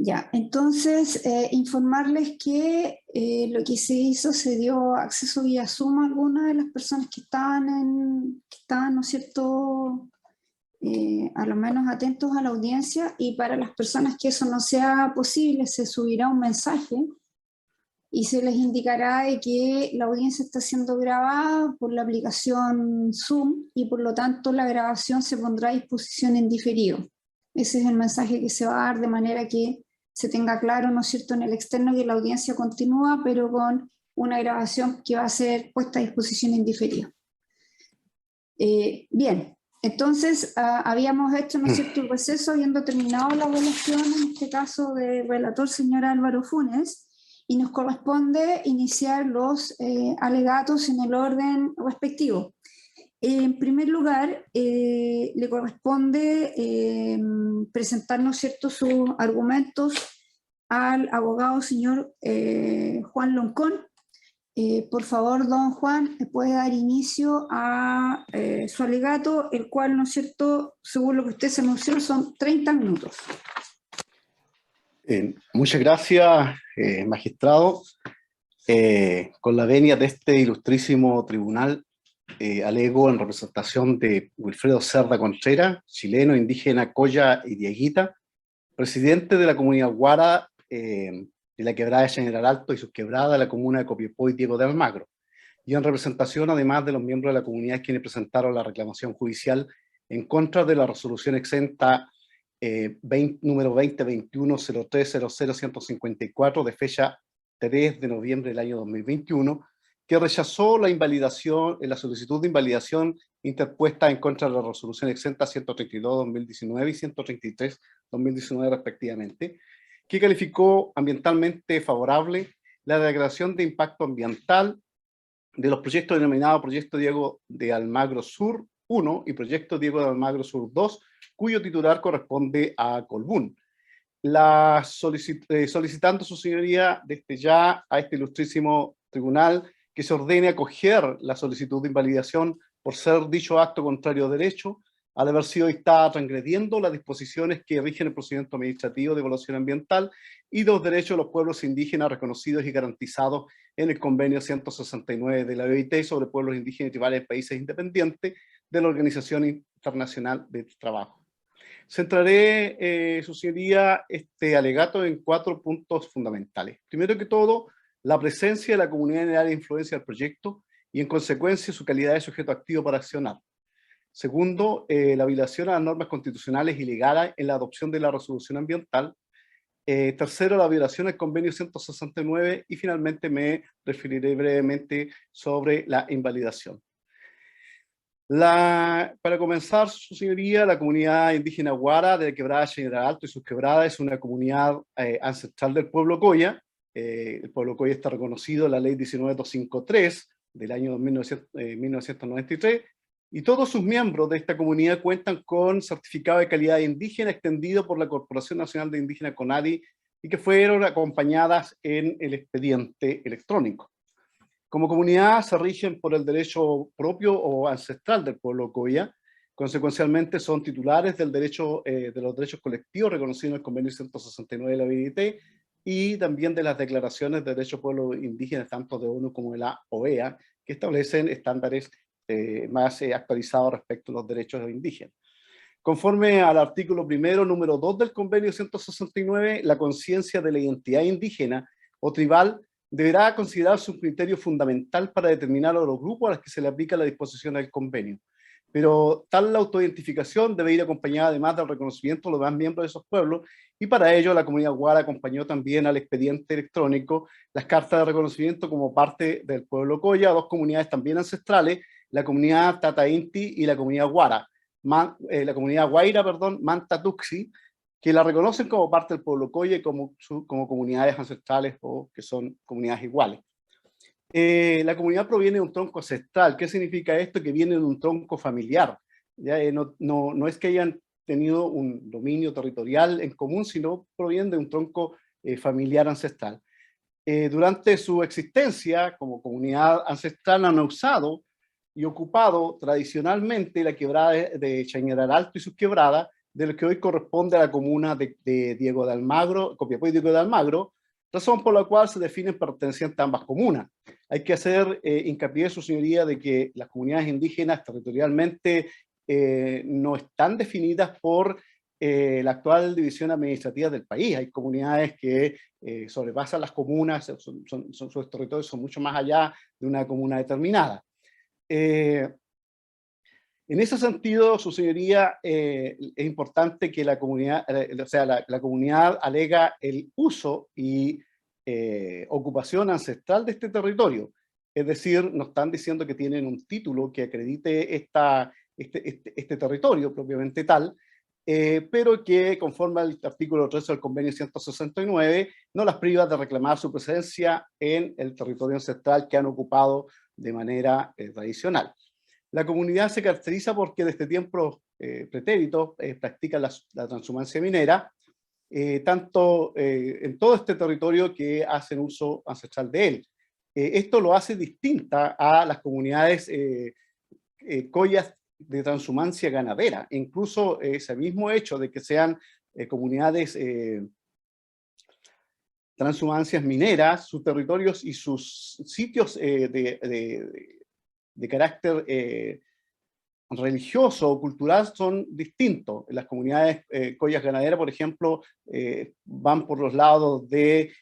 Ya, entonces informarles que lo que se hizo, se dio acceso vía Zoom a algunas de las personas que estaban, ¿no es cierto?, a lo menos atentos a la audiencia, y para las personas que eso no sea posible se subirá un mensaje y se les indicará de que la audiencia está siendo grabada por la aplicación Zoom y por lo tanto la grabación se pondrá a disposición en diferido. Ese es el mensaje que se va a dar, de manera que se tenga claro, ¿no es cierto?, en el externo, que la audiencia continúa, pero con una grabación que va a ser puesta a disposición en diferido. Bien, entonces habíamos hecho, ¿no es cierto?, el receso, habiendo terminado la evaluación, en este caso del relator señor Álvaro Funes, y nos corresponde iniciar los alegatos en el orden respectivo. En primer lugar, le corresponde presentar, ¿no es cierto?, sus argumentos al abogado señor Juan Loncón. Por favor, don Juan, puede dar inicio a su alegato, el cual, ¿no es cierto?, según lo que usted se anunció, son 30 minutos. Muchas gracias, magistrado. Con la venia de este ilustrísimo tribunal, alego en representación de Wilfredo Cerda Contreras, chileno, indígena, Coya y Dieguita, presidente de la comunidad Guara, de la quebrada de General Alto y sus quebradas de la comuna de Copiapó y Diego de Almagro, y en representación además de los miembros de la comunidad quienes presentaron la reclamación judicial en contra de la resolución exenta número 2021-0300-154 de fecha 3 de noviembre del año 2021, que rechazó la invalidación, la solicitud de invalidación interpuesta en contra de la resolución exenta 132-2019 y 133-2019 respectivamente, que calificó ambientalmente favorable la declaración de impacto ambiental de los proyectos denominados Proyecto Diego de Almagro Sur 1 y Proyecto Diego de Almagro Sur 2, cuyo titular corresponde a Colbún. Solicitando su señoría desde ya a este ilustrísimo tribunal que se ordene acoger la solicitud de invalidación por ser dicho acto contrario a derecho, al haber sido dictada transgrediendo las disposiciones que rigen el procedimiento administrativo de evaluación ambiental y los derechos de los pueblos indígenas reconocidos y garantizados en el convenio 169 de la OIT sobre pueblos indígenas y tribales de países independientes de la Organización Internacional del Trabajo. Centraré, su señoría, este alegato en 4 puntos fundamentales. Primero que todo, la presencia de la comunidad en el área de influencia del proyecto y, en consecuencia, su calidad de sujeto activo para accionar. Segundo, la violación a las normas constitucionales y legales en la adopción de la resolución ambiental. Tercero, la violación al convenio 169 y finalmente me referiré brevemente sobre la invalidación. Para comenzar, su señoría, la comunidad indígena Guara de la quebrada General Alto y sus quebradas es una comunidad ancestral del pueblo Coya. El pueblo Coya está reconocido en la ley 19253 del año 1993, y todos sus miembros de esta comunidad cuentan con certificado de calidad indígena extendido por la Corporación Nacional de Indígenas CONADI y que fueron acompañadas en el expediente electrónico. Como comunidad se rigen por el derecho propio o ancestral del pueblo Coya, consecuencialmente son titulares del derecho, de los derechos colectivos reconocidos en el convenio 169 de la OIT y también de las declaraciones de derechos pueblos indígenas tanto de ONU como de la OEA, que establecen estándares más actualizados respecto a los derechos indígenas. Conforme al artículo primero, número 2 del convenio 169, la conciencia de la identidad indígena o tribal deberá considerarse un criterio fundamental para determinar a los grupos a los que se le aplica la disposición del convenio. Pero tal autoidentificación debe ir acompañada además del reconocimiento de los demás miembros de esos pueblos, y para ello la comunidad Guara acompañó también al expediente electrónico las cartas de reconocimiento como parte del pueblo Coya, dos comunidades también ancestrales, la comunidad Tata Inti y la comunidad Guara, la comunidad Guaira, perdón, Manta Tuxi, que la reconocen como parte del pueblo Coya y como comunidades ancestrales o que son comunidades iguales. La comunidad proviene de un tronco ancestral. ¿Qué significa esto? Que viene de un tronco familiar. ¿Ya? No es que hayan tenido un dominio territorial en común, sino provienen de un tronco familiar ancestral. Durante su existencia como comunidad ancestral han usado y ocupado tradicionalmente la quebrada de Chañaral Alto y sus quebradas de lo que hoy corresponde a la comuna de Diego de Almagro, Copiapó y Diego de Almagro, razón por la cual se definen pertenecientes a ambas comunas. Hay que hacer hincapié, su señoría, de que las comunidades indígenas territorialmente no están definidas por la actual división administrativa del país. Hay comunidades que sobrepasan las comunas, sus territorios son mucho más allá de una comuna determinada. En ese sentido, su señoría, es importante que la comunidad, o sea, la comunidad alega el uso y ocupación ancestral de este territorio. Es decir, nos están diciendo que tienen un título que acredite este territorio propiamente tal, pero que conforme al artículo 13 del convenio 169 no las priva de reclamar su presencia en el territorio ancestral que han ocupado de manera tradicional. La comunidad se caracteriza porque desde tiempos pretéritos practica la transhumancia minera, tanto en todo este territorio que hacen uso ancestral de él. Esto lo hace distinta a las comunidades collas de transhumancia ganadera. Incluso ese mismo hecho de que sean comunidades transhumancias mineras, sus territorios y sus sitios de carácter religioso o cultural son distintos. Las comunidades collas ganaderas, por ejemplo, van por los lados de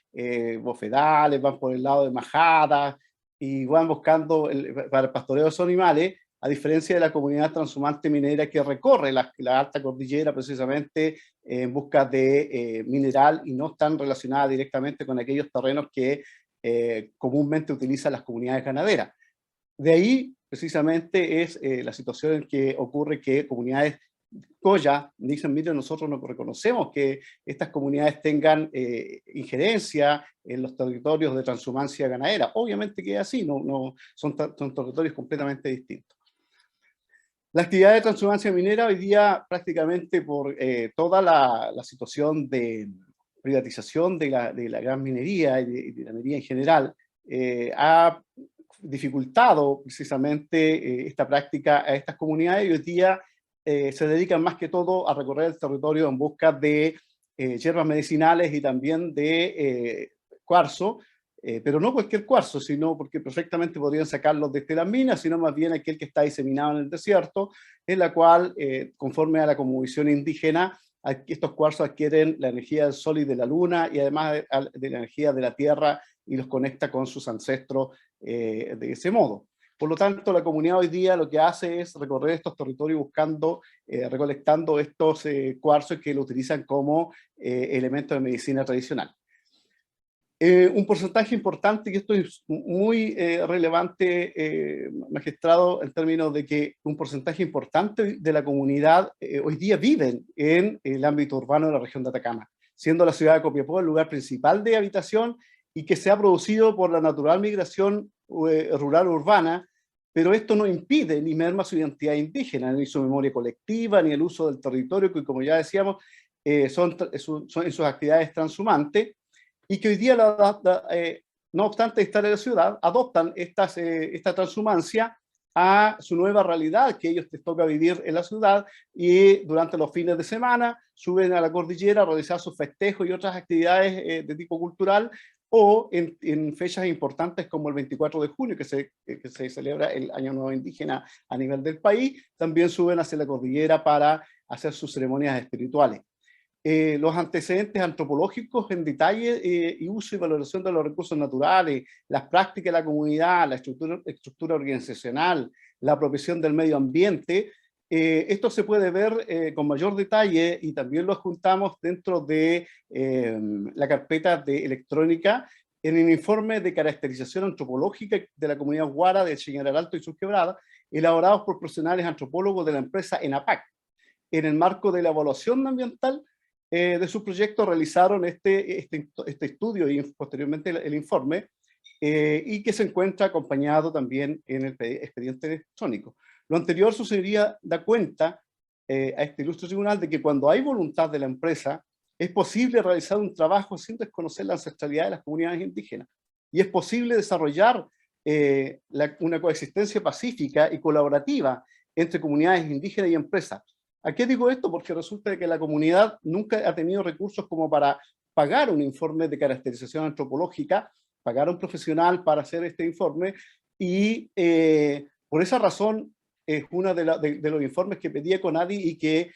bofedales, van por el lado de majadas y van buscando para el pastoreo de esos animales, a diferencia de la comunidad transhumante minera que recorre la alta cordillera precisamente en busca de mineral y no están relacionadas directamente con aquellos terrenos que comúnmente utilizan las comunidades ganaderas. De ahí, precisamente, es la situación en que ocurre que comunidades colla dicen, mire, nosotros no reconocemos que estas comunidades tengan injerencia en los territorios de transhumancia ganadera. Obviamente que es así, son territorios completamente distintos. La actividad de transhumancia minera hoy día, prácticamente por toda la situación de privatización de la gran minería y de la minería en general, ha dificultado precisamente esta práctica a estas comunidades y hoy día se dedican más que todo a recorrer el territorio en busca de hierbas medicinales y también de cuarzo, pero no cualquier cuarzo, sino porque perfectamente podrían sacarlo desde las minas, sino más bien aquel que está diseminado en el desierto, en la cual, conforme a la cosmovisión indígena, estos cuarzos adquieren la energía del sol y de la luna y además de la energía de la tierra y los conecta con sus ancestros de ese modo. Por lo tanto, la comunidad hoy día lo que hace es recorrer estos territorios buscando, recolectando estos cuarzos que lo utilizan como elementos de medicina tradicional. Un porcentaje importante, y esto es muy relevante, magistrado, en términos de que un porcentaje importante de la comunidad hoy día viven en el ámbito urbano de la región de Atacama, siendo la ciudad de Copiapó el lugar principal de habitación y que se ha producido por la natural migración rural-urbana, pero esto no impide ni merma su identidad indígena, ni su memoria colectiva, ni el uso del territorio, que como ya decíamos, son en sus actividades transhumantes, y que hoy día, no obstante estar en la ciudad, adoptan esta transhumancia a su nueva realidad, que a ellos les toca vivir en la ciudad, y durante los fines de semana suben a la cordillera a realizar sus festejos y otras actividades de tipo cultural, o en fechas importantes como el 24 de junio, que se celebra el Año Nuevo Indígena a nivel del país, también suben hacia la cordillera para hacer sus ceremonias espirituales. Los antecedentes antropológicos en detalle y uso y valoración de los recursos naturales, las prácticas de la comunidad, la estructura organizacional, la apropiación del medio ambiente, esto se puede ver con mayor detalle y también lo juntamos dentro de la carpeta de electrónica en el informe de caracterización antropológica de la comunidad Guara de Chañaral Alto y sus quebradas, elaborados por profesionales antropólogos de la empresa ENAPAC. En el marco de la evaluación ambiental de su proyecto realizaron este estudio y posteriormente el informe, y que se encuentra acompañado también en el expediente electrónico. Lo anterior, su señoría da cuenta a este ilustre tribunal de que cuando hay voluntad de la empresa, es posible realizar un trabajo sin desconocer la ancestralidad de las comunidades indígenas, y es posible desarrollar una coexistencia pacífica y colaborativa entre comunidades indígenas y empresas. ¿A qué digo esto? Porque resulta que la comunidad nunca ha tenido recursos como para pagar un informe de caracterización antropológica, pagar a un profesional para hacer este informe, y por esa razón es uno de los informes que pedía CONADI y que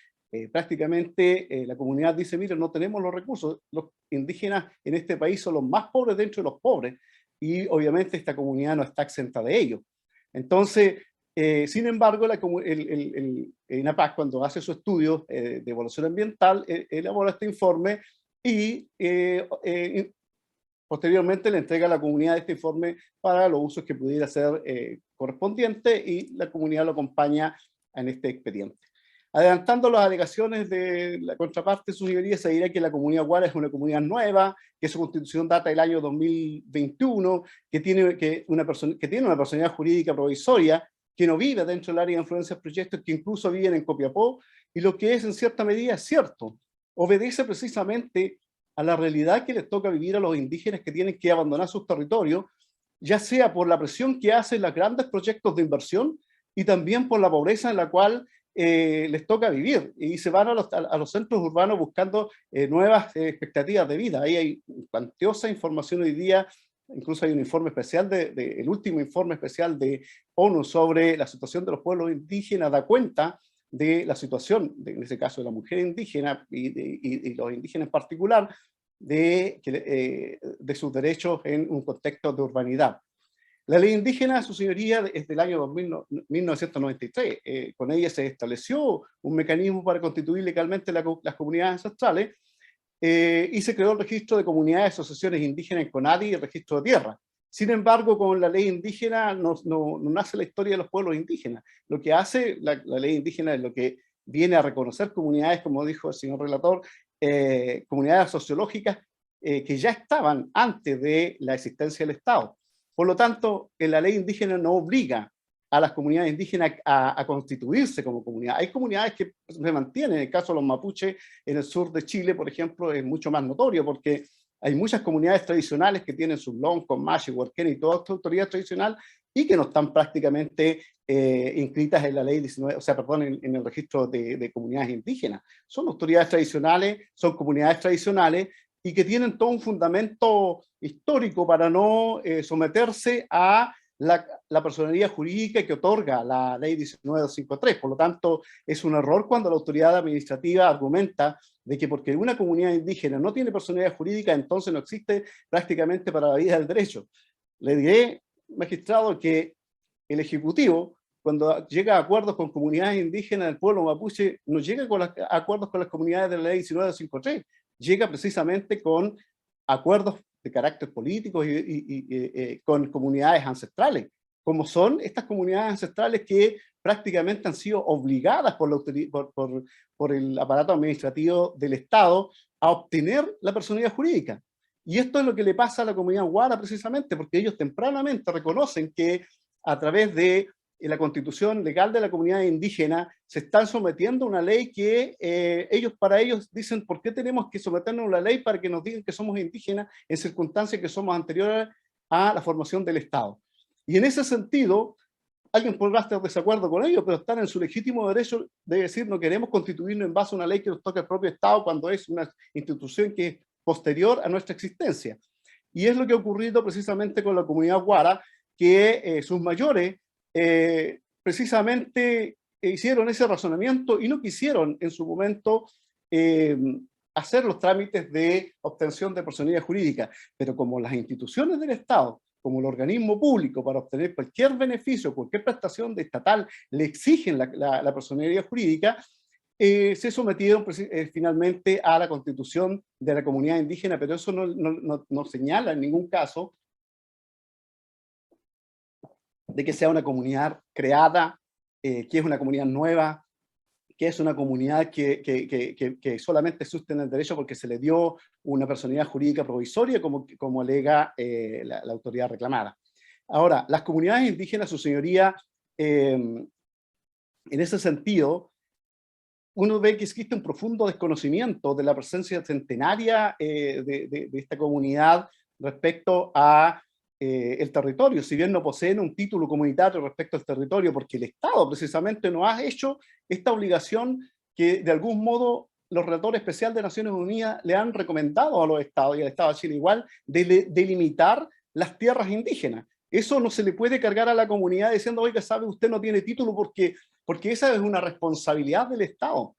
prácticamente la comunidad dice, mire, no tenemos los recursos, los indígenas en este país son los más pobres dentro de los pobres, y obviamente esta comunidad no está exenta de ello. Entonces, sin embargo, el INAPAC, cuando hace su estudio de evaluación ambiental, elabora este informe y posteriormente le entrega a la comunidad este informe para los usos que pudiera ser correspondiente, y la comunidad lo acompaña en este expediente. Adelantando las alegaciones de la contraparte, su señoría, se dirá que la comunidad Guara es una comunidad nueva, que su constitución data del año 2021, que tiene una personalidad jurídica provisoria, que no vive dentro del área de influencia del proyecto, que incluso viven en Copiapó, y lo que es en cierta medida cierto, obedece precisamente a la realidad que les toca vivir a los indígenas que tienen que abandonar sus territorios, ya sea por la presión que hacen los grandes proyectos de inversión y también por la pobreza en la cual les toca vivir, y se van a los centros urbanos buscando nuevas expectativas de vida. Ahí hay cuantiosa información hoy día, incluso hay un informe especial, el último informe especial de ONU sobre la situación de los pueblos indígenas, da cuenta de la situación, en ese caso de la mujer indígena y los indígenas en particular, de sus derechos en un contexto de urbanidad. La ley indígena, su señoría, es del año 1993. Con ella se estableció un mecanismo para constituir legalmente las comunidades ancestrales, y se creó el registro de comunidades y asociaciones indígenas en CONADI y el registro de tierra. Sin embargo, con la ley indígena no nace la historia de los pueblos indígenas. Lo que hace la ley indígena es lo que viene a reconocer comunidades, como dijo el señor relator, comunidades sociológicas que ya estaban antes de la existencia del Estado. Por lo tanto, la ley indígena no obliga a las comunidades indígenas a constituirse como comunidad. Hay comunidades que se mantienen, en el caso de los mapuches en el sur de Chile, por ejemplo, es mucho más notorio, porque hay muchas comunidades tradicionales que tienen sus loncos, machi, huarquén y toda esta autoridad tradicional, y que no están prácticamente inscritas en la ley 19, o sea, perdón, en el registro de comunidades indígenas. Son autoridades tradicionales, son comunidades tradicionales, y que tienen todo un fundamento histórico para no someterse a la personalidad jurídica que otorga la ley 1953. Por lo tanto, es un error cuando la autoridad administrativa argumenta de que porque una comunidad indígena no tiene personalidad jurídica, entonces no existe prácticamente para la vida del derecho. Le diré, magistrado, que el Ejecutivo, cuando llega a acuerdos con comunidades indígenas del pueblo mapuche, no llega con acuerdos con las comunidades de la ley 1953, llega precisamente con acuerdos de carácter político y con comunidades ancestrales, como son estas comunidades ancestrales que prácticamente han sido obligadas por el aparato administrativo del Estado a obtener la personalidad jurídica. Y esto es lo que le pasa a la comunidad Guara precisamente, porque ellos tempranamente reconocen que a través de la constitución legal de la comunidad indígena se están sometiendo a una ley que para ellos dicen, ¿por qué tenemos que someternos a una ley para que nos digan que somos indígenas en circunstancias que somos anteriores a la formación del Estado? Y en ese sentido, alguien podrá estar de desacuerdo con ellos, pero están en su legítimo derecho de decir, no queremos constituirnos en base a una ley que nos toca el propio Estado cuando es una institución que es posterior a nuestra existencia. Y es lo que ha ocurrido precisamente con la comunidad Guara, que sus mayores precisamente hicieron ese razonamiento y no quisieron en su momento hacer los trámites de obtención de personalidad jurídica, pero como las instituciones del Estado, como el organismo público, para obtener cualquier beneficio, cualquier prestación de estatal, le exigen la personalidad jurídica, se sometieron finalmente a la constitución de la comunidad indígena, pero eso no señala en ningún caso de que sea una comunidad creada, que es una comunidad nueva, que es una comunidad que solamente existe en el derecho porque se le dio una personalidad jurídica provisoria, como alega la autoridad reclamada. Ahora, las comunidades indígenas, su señoría, en ese sentido, uno ve que existe un profundo desconocimiento de la presencia centenaria de esta comunidad respecto a el territorio, si bien no poseen un título comunitario respecto al territorio, porque el Estado precisamente no ha hecho esta obligación que de algún modo los relatores especiales de Naciones Unidas le han recomendado a los estados, y al Estado de Chile igual, de delimitar las tierras indígenas. Eso no se le puede cargar a la comunidad diciendo, oiga, sabe, usted no tiene título porque esa es una responsabilidad del Estado,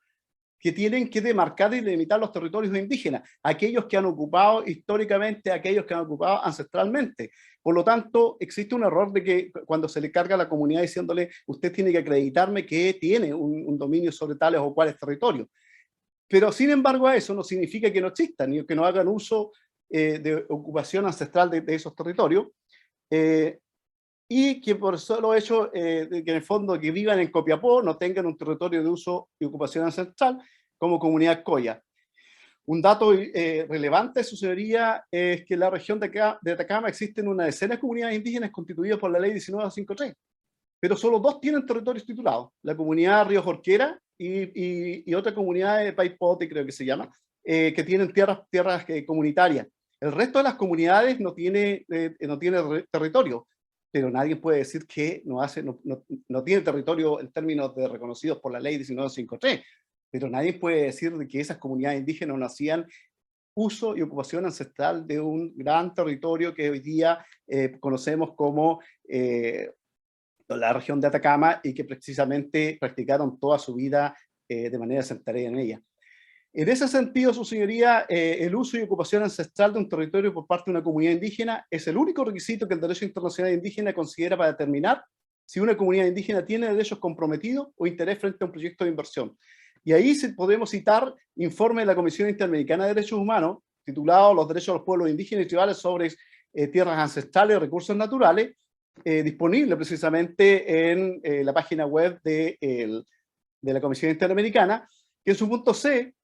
que tienen que demarcar y delimitar los territorios indígenas, aquellos que han ocupado históricamente, aquellos que han ocupado ancestralmente. Por lo tanto, existe un error de que cuando se le carga a la comunidad diciéndole, usted tiene que acreditarme que tiene un dominio sobre tales o cuales territorios. Pero sin embargo, eso no significa que no existan, ni que no hagan uso de ocupación ancestral de esos territorios, y que por el solo hecho de que en el fondo que vivan en Copiapó no tengan un territorio de uso y ocupación ancestral como comunidad coya. Un dato relevante, su señoría, es que en la región de Atacama existen una decena de comunidades indígenas constituidas por la ley 1953, pero solo 2 tienen territorios titulados, la comunidad Río Jorquera y otra comunidad de Paipote, creo que se llama, que tienen tierras comunitarias. El resto de las comunidades no tiene territorio, pero nadie puede decir que no tiene territorio en términos de reconocidos por la ley 1953, pero nadie puede decir de que esas comunidades indígenas no hacían uso y ocupación ancestral de un gran territorio que hoy día conocemos como la región de Atacama, y que precisamente practicaron toda su vida de manera sedentaria en ella. En ese sentido, su señoría, el uso y ocupación ancestral de un territorio por parte de una comunidad indígena es el único requisito que el derecho internacional indígena considera para determinar si una comunidad indígena tiene derechos comprometidos o interés frente a un proyecto de inversión. Y ahí podemos citar informe de la Comisión Interamericana de Derechos Humanos, titulado Los derechos de los pueblos indígenas y tribales sobre tierras ancestrales y recursos naturales, disponible precisamente en la página web de la Comisión Interamericana, que en su punto C,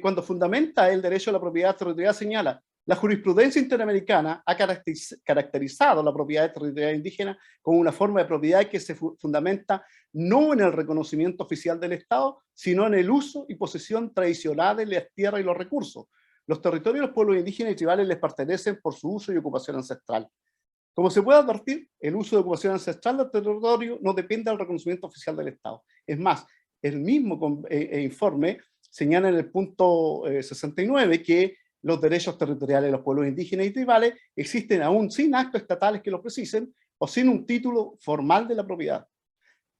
cuando fundamenta el derecho a la propiedad territorial, señala: la jurisprudencia interamericana ha caracterizado la propiedad territorial indígena como una forma de propiedad que se fundamenta no en el reconocimiento oficial del Estado, sino en el uso y posesión tradicional de las tierras y los recursos. Los territorios de los pueblos indígenas y tribales les pertenecen por su uso y ocupación ancestral. Como se puede advertir, el uso de ocupación ancestral del territorio no depende del reconocimiento oficial del Estado. Es más, el mismo informe señala en el punto 69 que los derechos territoriales de los pueblos indígenas y tribales existen aún sin actos estatales que los precisen o sin un título formal de la propiedad.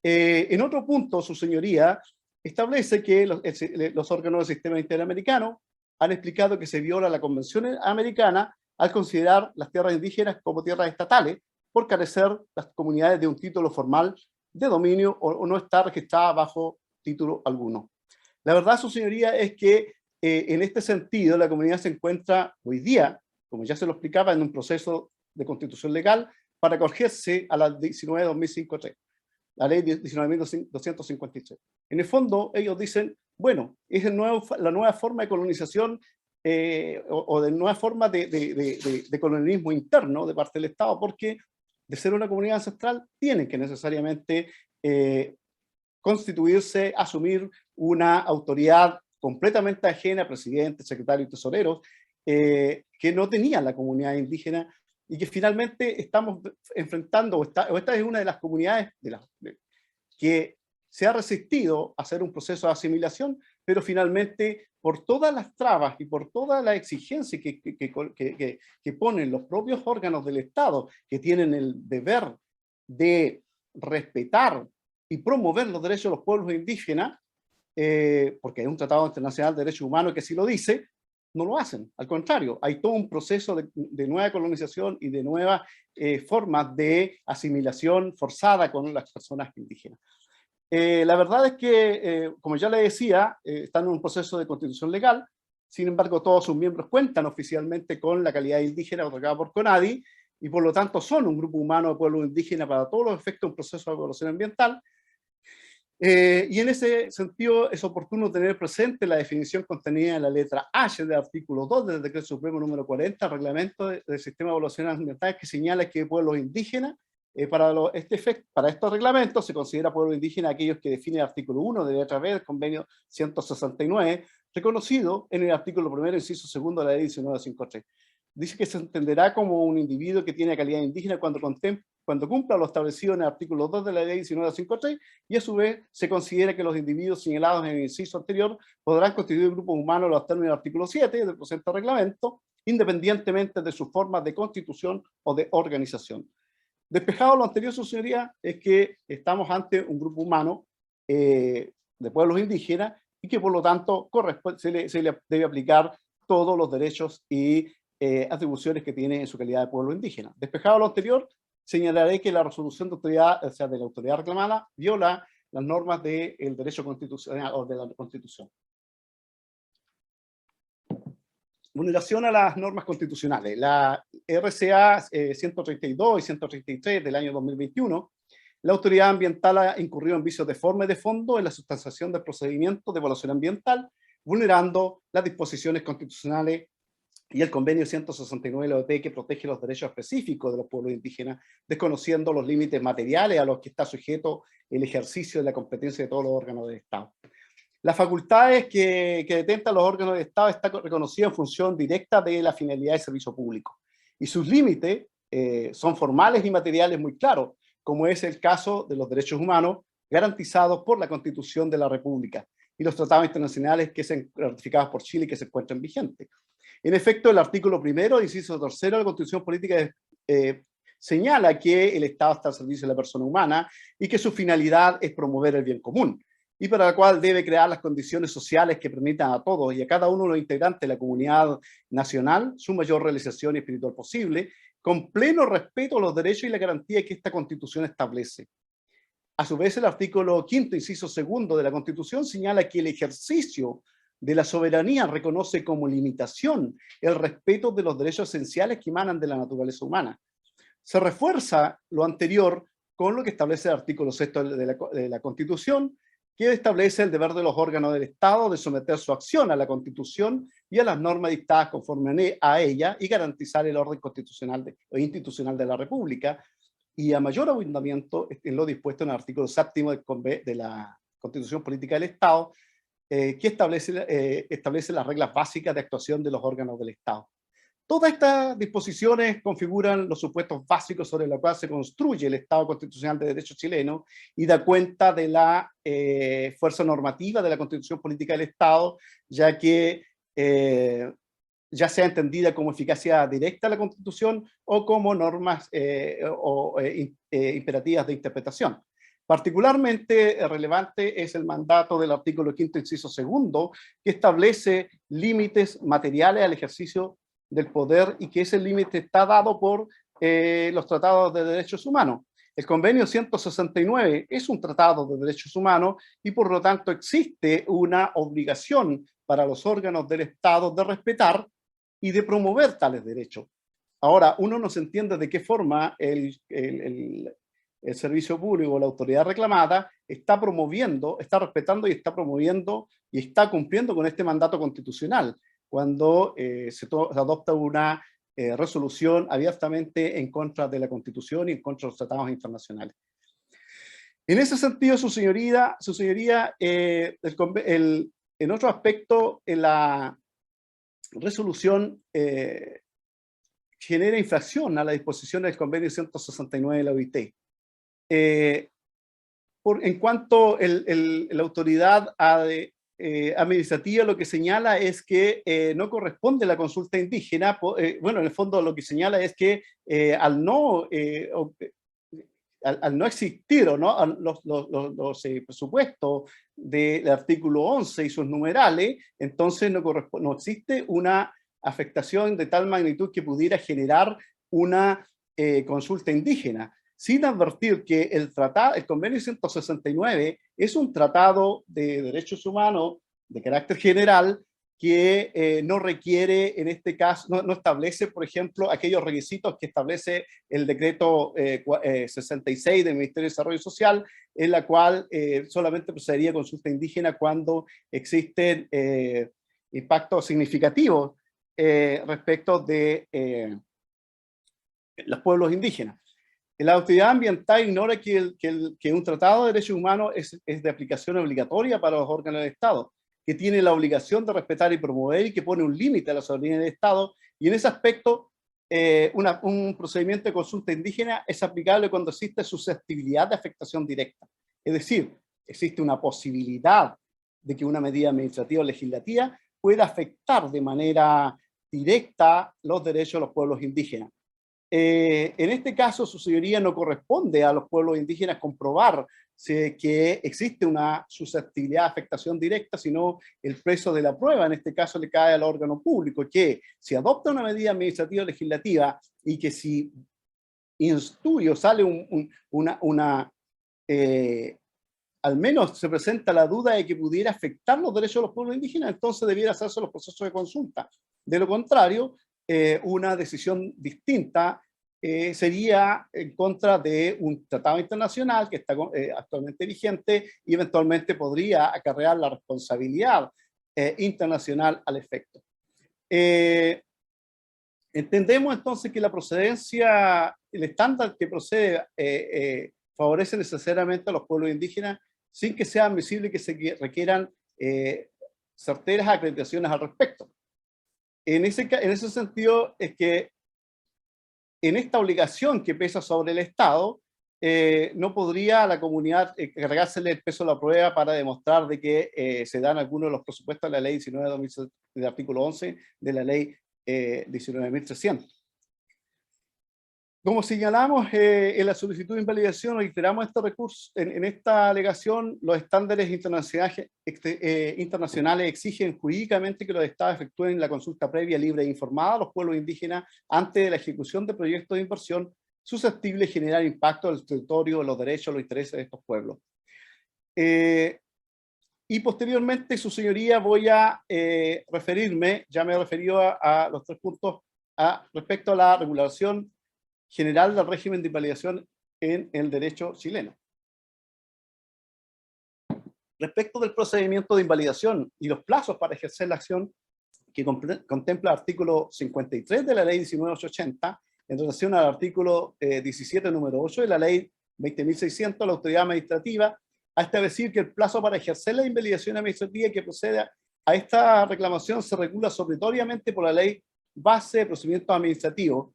En otro punto, su señoría establece que los órganos del sistema interamericano han explicado que se viola la Convención Americana al considerar las tierras indígenas como tierras estatales por carecer las comunidades de un título formal de dominio o no estar registrada bajo título alguno. La verdad, su señoría, es que en este sentido la comunidad se encuentra hoy día, como ya se lo explicaba, en un proceso de constitución legal para acogerse a la 19.2053, la ley 19.253. En el fondo, ellos dicen, bueno, es la nueva forma de colonización o de nueva forma de colonialismo interno de parte del Estado, porque de ser una comunidad ancestral tienen que necesariamente constituirse, asumir una autoridad completamente ajena, presidente, secretario y tesoreros, que no tenían la comunidad indígena, y que finalmente estamos enfrentando, o esta es una de las comunidades que se ha resistido a hacer un proceso de asimilación, pero finalmente por todas las trabas y por todas las exigencias que ponen los propios órganos del Estado, que tienen el deber de respetar y promover los derechos de los pueblos indígenas, porque hay un tratado internacional de derechos humanos que sí lo dice, no lo hacen. Al contrario, hay todo un proceso de nueva colonización y de nuevas formas de asimilación forzada con las personas indígenas. La verdad es que, como ya le decía, están en un proceso de constitución legal. Sin embargo, todos sus miembros cuentan oficialmente con la calidad indígena otorgada por CONADI, y por lo tanto son un grupo humano de pueblos indígenas para todos los efectos de un proceso de evaluación ambiental. Y en ese sentido es oportuno tener presente la definición contenida en la letra H del artículo 2 del Decreto Supremo número 40, Reglamento del Sistema de Evaluación Ambiental, que señala que pueblos indígenas, para estos reglamentos se considera pueblo indígena aquellos que define el artículo 1 de letra B del convenio 169, reconocido en el artículo 1, inciso 2 de la ley 1953. Dice que se entenderá como un individuo que tiene calidad indígena cuando cuando cumpla lo establecido en el artículo 2 de la ley 1953, y a su vez se considera que los individuos señalados en el inciso anterior podrán constituir grupos humanos en los términos del artículo 7 del presente reglamento, independientemente de sus formas de constitución o de organización. Despejado lo anterior, su señoría, es que estamos ante un grupo humano de pueblos indígenas y que por lo tanto se le debe aplicar todos los derechos y atribuciones que tiene en su calidad de pueblo indígena. Despejado lo anterior, señalaré que la resolución de autoridad, o sea, de la autoridad reclamada, viola las normas del derecho constitucional o de la Constitución. Vulneración a las normas constitucionales. La RCA 132 y 133 del año 2021, la autoridad ambiental ha incurrido en vicios de forma y de fondo en la sustanciación del procedimiento de evaluación ambiental, vulnerando las disposiciones constitucionales y el convenio 169 de la OIT, que protege los derechos específicos de los pueblos indígenas, desconociendo los límites materiales a los que está sujeto el ejercicio de la competencia de todos los órganos del Estado. Las facultades que detentan los órganos del Estado están reconocidas en función directa de la finalidad de servicio público. Y sus límites son formales y materiales muy claros, como es el caso de los derechos humanos garantizados por la Constitución de la República y los tratados internacionales que se ratificados por Chile y que se encuentran vigentes. En efecto, el artículo 1, inciso 3 de la Constitución Política señala que el Estado está al servicio de la persona humana y que su finalidad es promover el bien común, y para la cual debe crear las condiciones sociales que permitan a todos y a cada uno de los integrantes de la comunidad nacional su mayor realización espiritual posible, con pleno respeto a los derechos y la garantía que esta Constitución establece. A su vez, el artículo 5, inciso 2 de la Constitución señala que el ejercicio de la soberanía reconoce como limitación el respeto de los derechos esenciales que emanan de la naturaleza humana. Se refuerza lo anterior con lo que establece el artículo 6 de la Constitución, que establece el deber de los órganos del Estado de someter su acción a la Constitución y a las normas dictadas conforme a ella y garantizar el orden constitucional o institucional de la República, y a mayor abundamiento en lo dispuesto en el artículo 7 de la Constitución Política del Estado, que establece las reglas básicas de actuación de los órganos del Estado. Todas estas disposiciones configuran los supuestos básicos sobre los cuales se construye el Estado constitucional de derecho chileno y da cuenta de la fuerza normativa de la Constitución Política del Estado, ya que ya sea entendida como eficacia directa de la Constitución o como normas imperativas de interpretación. Particularmente relevante es el mandato del artículo 5, inciso 2, que establece límites materiales al ejercicio del poder y que ese límite está dado por los tratados de derechos humanos. El convenio 169 es un tratado de derechos humanos y por lo tanto existe una obligación para los órganos del Estado de respetar y de promover tales derechos. Ahora, uno no se entiende de qué forma el servicio público, la autoridad reclamada, está promoviendo, está respetando y está promoviendo y está cumpliendo con este mandato constitucional, cuando se adopta una resolución abiertamente en contra de la Constitución y en contra de los tratados internacionales. En ese sentido, su señoría, en otro aspecto, en la resolución genera infracción a la disposición del convenio 169 de la OIT. En cuanto la autoridad administrativa lo que señala es que no corresponde la consulta indígena, bueno, en el fondo lo que señala es que al no existir o no los presupuestos del artículo 11 y sus numerales, entonces no existe una afectación de tal magnitud que pudiera generar una consulta indígena, sin advertir que el convenio 169 es un tratado de derechos humanos de carácter general que no requiere, en este caso, no establece, por ejemplo, aquellos requisitos que establece el decreto 66 del Ministerio de Desarrollo Social, en la cual solamente procedería consulta indígena cuando existen impactos significativos respecto de los pueblos indígenas. La autoridad ambiental ignora que un tratado de derechos humanos es de aplicación obligatoria para los órganos del Estado, que tiene la obligación de respetar y promover y que pone un límite a la soberanía del Estado, y en ese aspecto un procedimiento de consulta indígena es aplicable cuando existe susceptibilidad de afectación directa. Es decir, existe una posibilidad de que una medida administrativa o legislativa pueda afectar de manera directa los derechos de los pueblos indígenas. En este caso, su señoría, no corresponde a los pueblos indígenas comprobar que existe una susceptibilidad de afectación directa, sino el peso de la prueba, en este caso, le cae al órgano público, que si adopta una medida administrativa o legislativa y que si instruye o sale al menos se presenta la duda de que pudiera afectar los derechos de los pueblos indígenas, entonces debiera hacerse los procesos de consulta. De lo contrario, una decisión distinta sería en contra de un tratado internacional que está actualmente vigente y eventualmente podría acarrear la responsabilidad internacional al efecto. Entendemos entonces que la procedencia, el estándar que procede favorece necesariamente a los pueblos indígenas sin que sea admisible que se requieran certeras acreditaciones al respecto. En ese sentido es que en esta obligación que pesa sobre el Estado, no podría a la comunidad cargársele el peso de la prueba para demostrar de que se dan algunos de los presupuestos de la ley 19 de 2007, del artículo 11 de la ley 19.300. Como señalamos en la solicitud de invalidación, reiteramos este recurso, en esta alegación, los estándares internacionales exigen jurídicamente que los estados efectúen la consulta previa, libre e informada a los pueblos indígenas antes de la ejecución de proyectos de inversión susceptibles de generar impacto en el territorio, los derechos, los intereses de estos pueblos. Y posteriormente, su señoría, voy a referirme, ya me he referido a los 3 puntos respecto a la regulación general del régimen de invalidación en el derecho chileno. Respecto del procedimiento de invalidación y los plazos para ejercer la acción que contempla el artículo 53 de la ley 19.880, en relación al artículo 17, número 8 de la ley 20.600, la autoridad administrativa ha establecido que el plazo para ejercer la invalidación administrativa que proceda a esta reclamación se regula obligatoriamente por la ley base de procedimientos administrativos,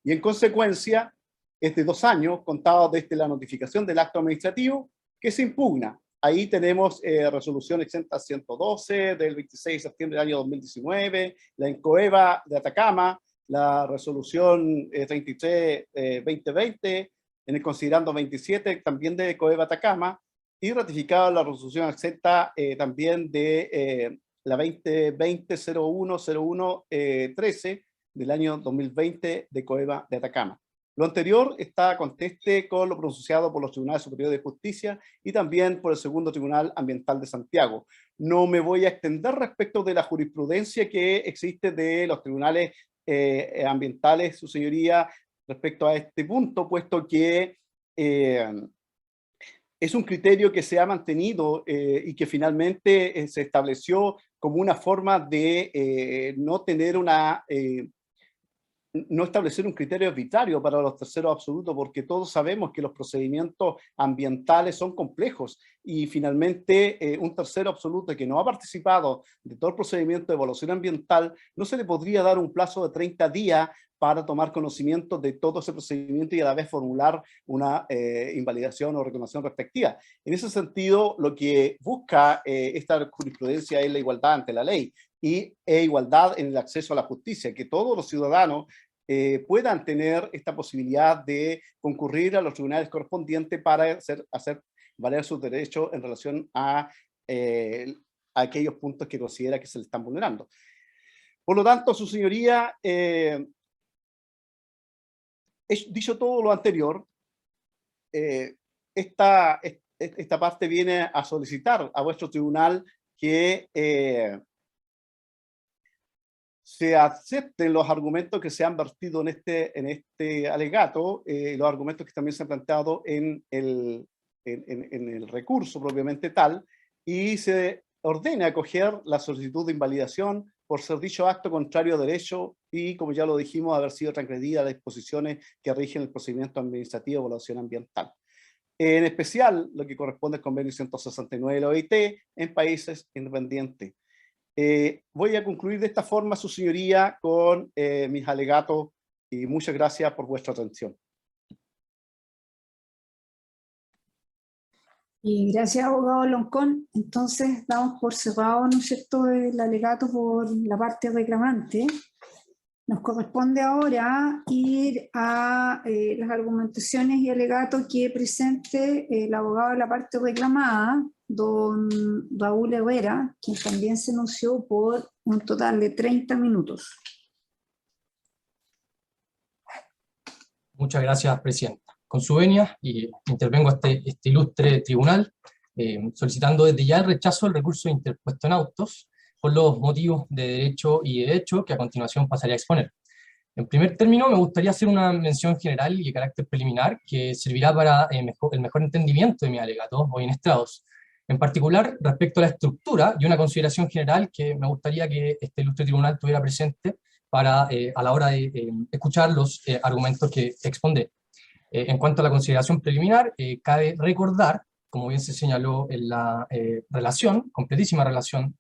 y en consecuencia es de 2 años contados desde la notificación del acto administrativo que se impugna. Ahí tenemos resolución exenta 112 del 26 de septiembre del año 2019, la INCOEVA de Atacama, la resolución 33-2020, en el considerando 27 también de COEVA Atacama, y ratificada la resolución exenta también de la 2020-01-01-13 del año 2020 de COEVA de Atacama. Lo anterior está conteste con lo pronunciado por los Tribunales Superiores de Justicia y también por el Segundo Tribunal Ambiental de Santiago. No me voy a extender respecto de la jurisprudencia que existe de los tribunales ambientales, su señoría, respecto a este punto, puesto que es un criterio que se ha mantenido y que finalmente se estableció como una forma de no tener no establecer un criterio arbitrario para los terceros absolutos, porque todos sabemos que los procedimientos ambientales son complejos y finalmente un tercero absoluto que no ha participado de todo el procedimiento de evaluación ambiental, no se le podría dar un plazo de 30 días para tomar conocimiento de todo ese procedimiento y a la vez formular una invalidación o reclamación respectiva. En ese sentido, lo que busca esta jurisprudencia es la igualdad ante la ley e igualdad en el acceso a la justicia, que todos los ciudadanos puedan tener esta posibilidad de concurrir a los tribunales correspondientes para hacer valer sus derechos en relación a aquellos puntos que considera que se le están vulnerando. Por lo tanto, su señoría, dicho todo lo anterior, esta parte viene a solicitar a vuestro tribunal que se acepten los argumentos que se han vertido en este alegato, los argumentos que también se han planteado en el recurso propiamente tal, y se ordena acoger la solicitud de invalidación por ser dicho acto contrario a derecho y, como ya lo dijimos, haber sido transgredida las disposiciones que rigen el procedimiento administrativo de evaluación ambiental. En especial, lo que corresponde al convenio 169 de la OIT en países independientes. Voy a concluir de esta forma, su señoría, con mis alegatos y muchas gracias por vuestra atención. Y gracias, abogado Loncón. Entonces, damos por cerrado, ¿no es cierto?, el alegato por la parte reclamante. Nos corresponde ahora ir a las argumentaciones y alegatos que presente el abogado de la parte reclamada, don Raúl Herrera, quien también se anunció por un total de 30 minutos. Muchas gracias, Presidenta. Con su venia, y intervengo a este ilustre tribunal, solicitando desde ya el rechazo del recurso interpuesto en autos, por los motivos de derecho y de hecho que a continuación pasaré a exponer. En primer término, me gustaría hacer una mención general y de carácter preliminar que servirá para el mejor entendimiento de mis alegatos hoy estrados. En particular, respecto a la estructura y una consideración general que me gustaría que este ilustre tribunal tuviera presente para, a la hora de escuchar los argumentos que expondré. En cuanto a la consideración preliminar, cabe recordar, como bien se señaló en la relación, completísima relación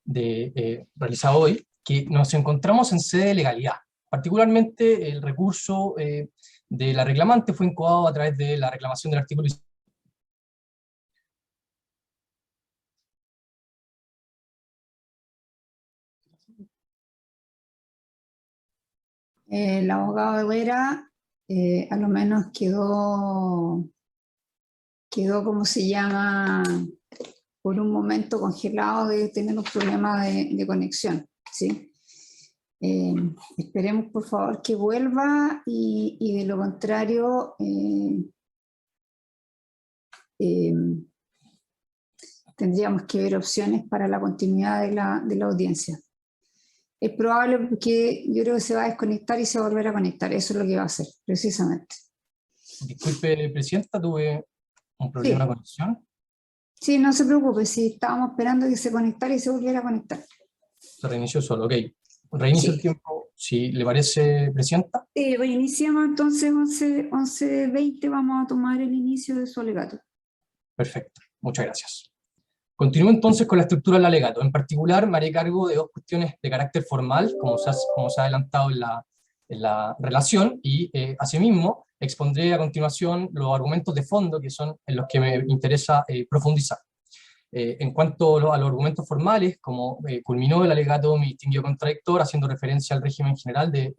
realizada hoy, que nos encontramos en sede de legalidad. Particularmente el recurso de la reclamante fue incoado a través de la reclamación del artículo. El abogado Herrera a lo menos quedó, ¿cómo se llama?, por un momento congelado de tener un problema de conexión, ¿sí? Esperemos por favor que vuelva y de lo contrario tendríamos que ver opciones para la continuidad de la audiencia. Es probable que yo creo que se va a desconectar y se va a volver a conectar, eso es lo que va a hacer, precisamente. Disculpe, Presidenta, tuve un problema de conexión. Sí, no se preocupe, sí, estábamos esperando que se conectara y se volviera a conectar. Se reinició solo, ok. Reinicio el tiempo, si le parece, Presidenta. Reiniciamos entonces 11:20, vamos a tomar el inicio de su alegato. Perfecto, muchas gracias. Continúo entonces con la estructura del alegato. En particular, me haré cargo de dos cuestiones de carácter formal, como se ha adelantado en la relación, y asimismo expondré a continuación los argumentos de fondo, que son en los que me interesa profundizar. En cuanto a los argumentos formales, como culminó el alegato mi distinguido contradictor, haciendo referencia al régimen general del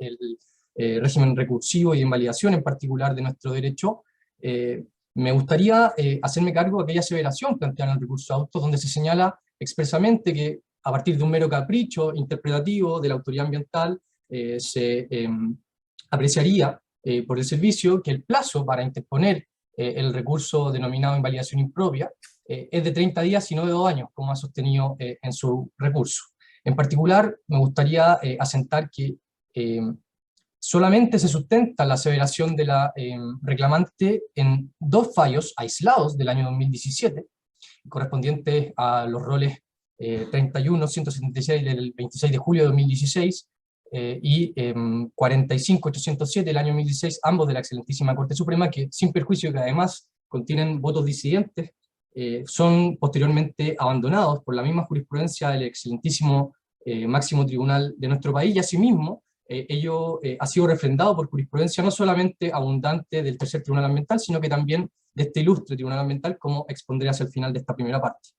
régimen recursivo y de invalidación, en particular de nuestro derecho, me gustaría hacerme cargo de aquella aseveración planteada en el recurso de autos, donde se señala expresamente que a partir de un mero capricho interpretativo de la autoridad ambiental se apreciaría por el servicio que el plazo para interponer el recurso denominado invalidación impropia es de 30 días y no de 2 años, como ha sostenido en su recurso. En particular, me gustaría asentar que solamente se sustenta la aseveración de la reclamante en 2 fallos aislados del año 2017, correspondientes a los roles 31.176 del 26 de julio de 2016 y 45.807 del año 2016, ambos de la excelentísima Corte Suprema, que sin perjuicio que además contienen votos disidentes, son posteriormente abandonados por la misma jurisprudencia del excelentísimo máximo tribunal de nuestro país, y asimismo ello ha sido refrendado por jurisprudencia no solamente abundante del tercer tribunal ambiental, sino que también de este ilustre tribunal ambiental, como expondré hacia el final de esta primera parte.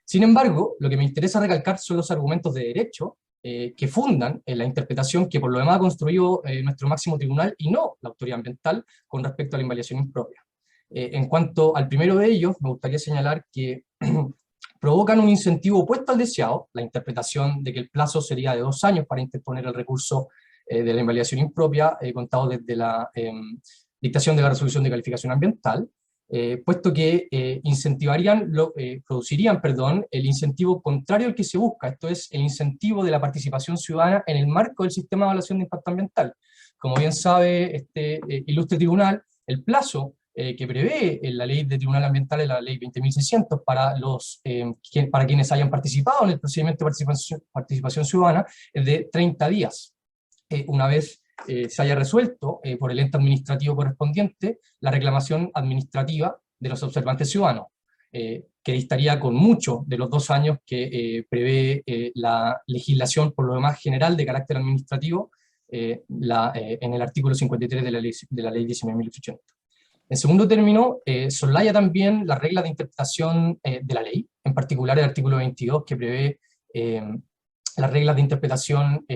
Sin embargo, lo que me interesa recalcar son los argumentos de derecho que fundan en la interpretación que por lo demás ha construido nuestro máximo tribunal y no la autoridad ambiental con respecto a la invalidación impropia. En cuanto al primero de ellos, me gustaría señalar que provocan un incentivo opuesto al deseado, la interpretación de que el plazo sería de 2 años para interponer el recurso de la invalidación impropia, contado desde la dictación de la resolución de calificación ambiental, puesto que producirían el incentivo contrario al que se busca, esto es, el incentivo de la participación ciudadana en el marco del sistema de evaluación de impacto ambiental. Como bien sabe este ilustre tribunal, el plazo que prevé en la ley de tribunal ambiental, en la ley 20.600, para quienes hayan participado en el procedimiento de participación ciudadana, es de 30 días. Una vez se haya resuelto por el ente administrativo correspondiente la reclamación administrativa de los observantes ciudadanos, que distaría con mucho de los 2 años que prevé la legislación, por lo demás general de carácter administrativo, en el artículo 53 de la ley 19.880. En segundo término, soslaya también las reglas de interpretación de la ley, en particular el artículo 22, que prevé las reglas de interpretación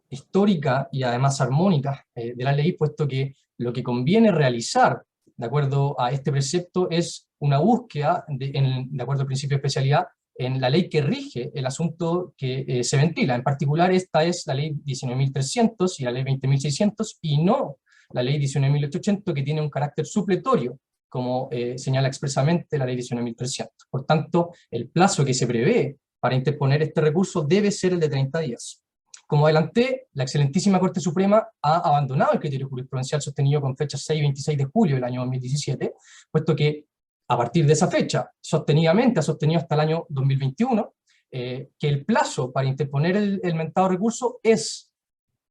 histórica y además armónica de la ley, puesto que lo que conviene realizar, de acuerdo a este precepto, es una búsqueda, de acuerdo al principio de especialidad, en la ley que rige el asunto que se ventila. En particular, esta es la ley 19.300 y la ley 20.600, y no la ley 19.800, que tiene un carácter supletorio, como señala expresamente la ley 19.300. Por tanto, el plazo que se prevé para interponer este recurso debe ser el de 30 días. Como adelanté, la excelentísima Corte Suprema ha abandonado el criterio jurisprudencial sostenido con fecha 6 y 26 de julio del año 2017, puesto que a partir de esa fecha, sostenidamente ha sostenido hasta el año 2021, que el plazo para interponer el mentado recurso es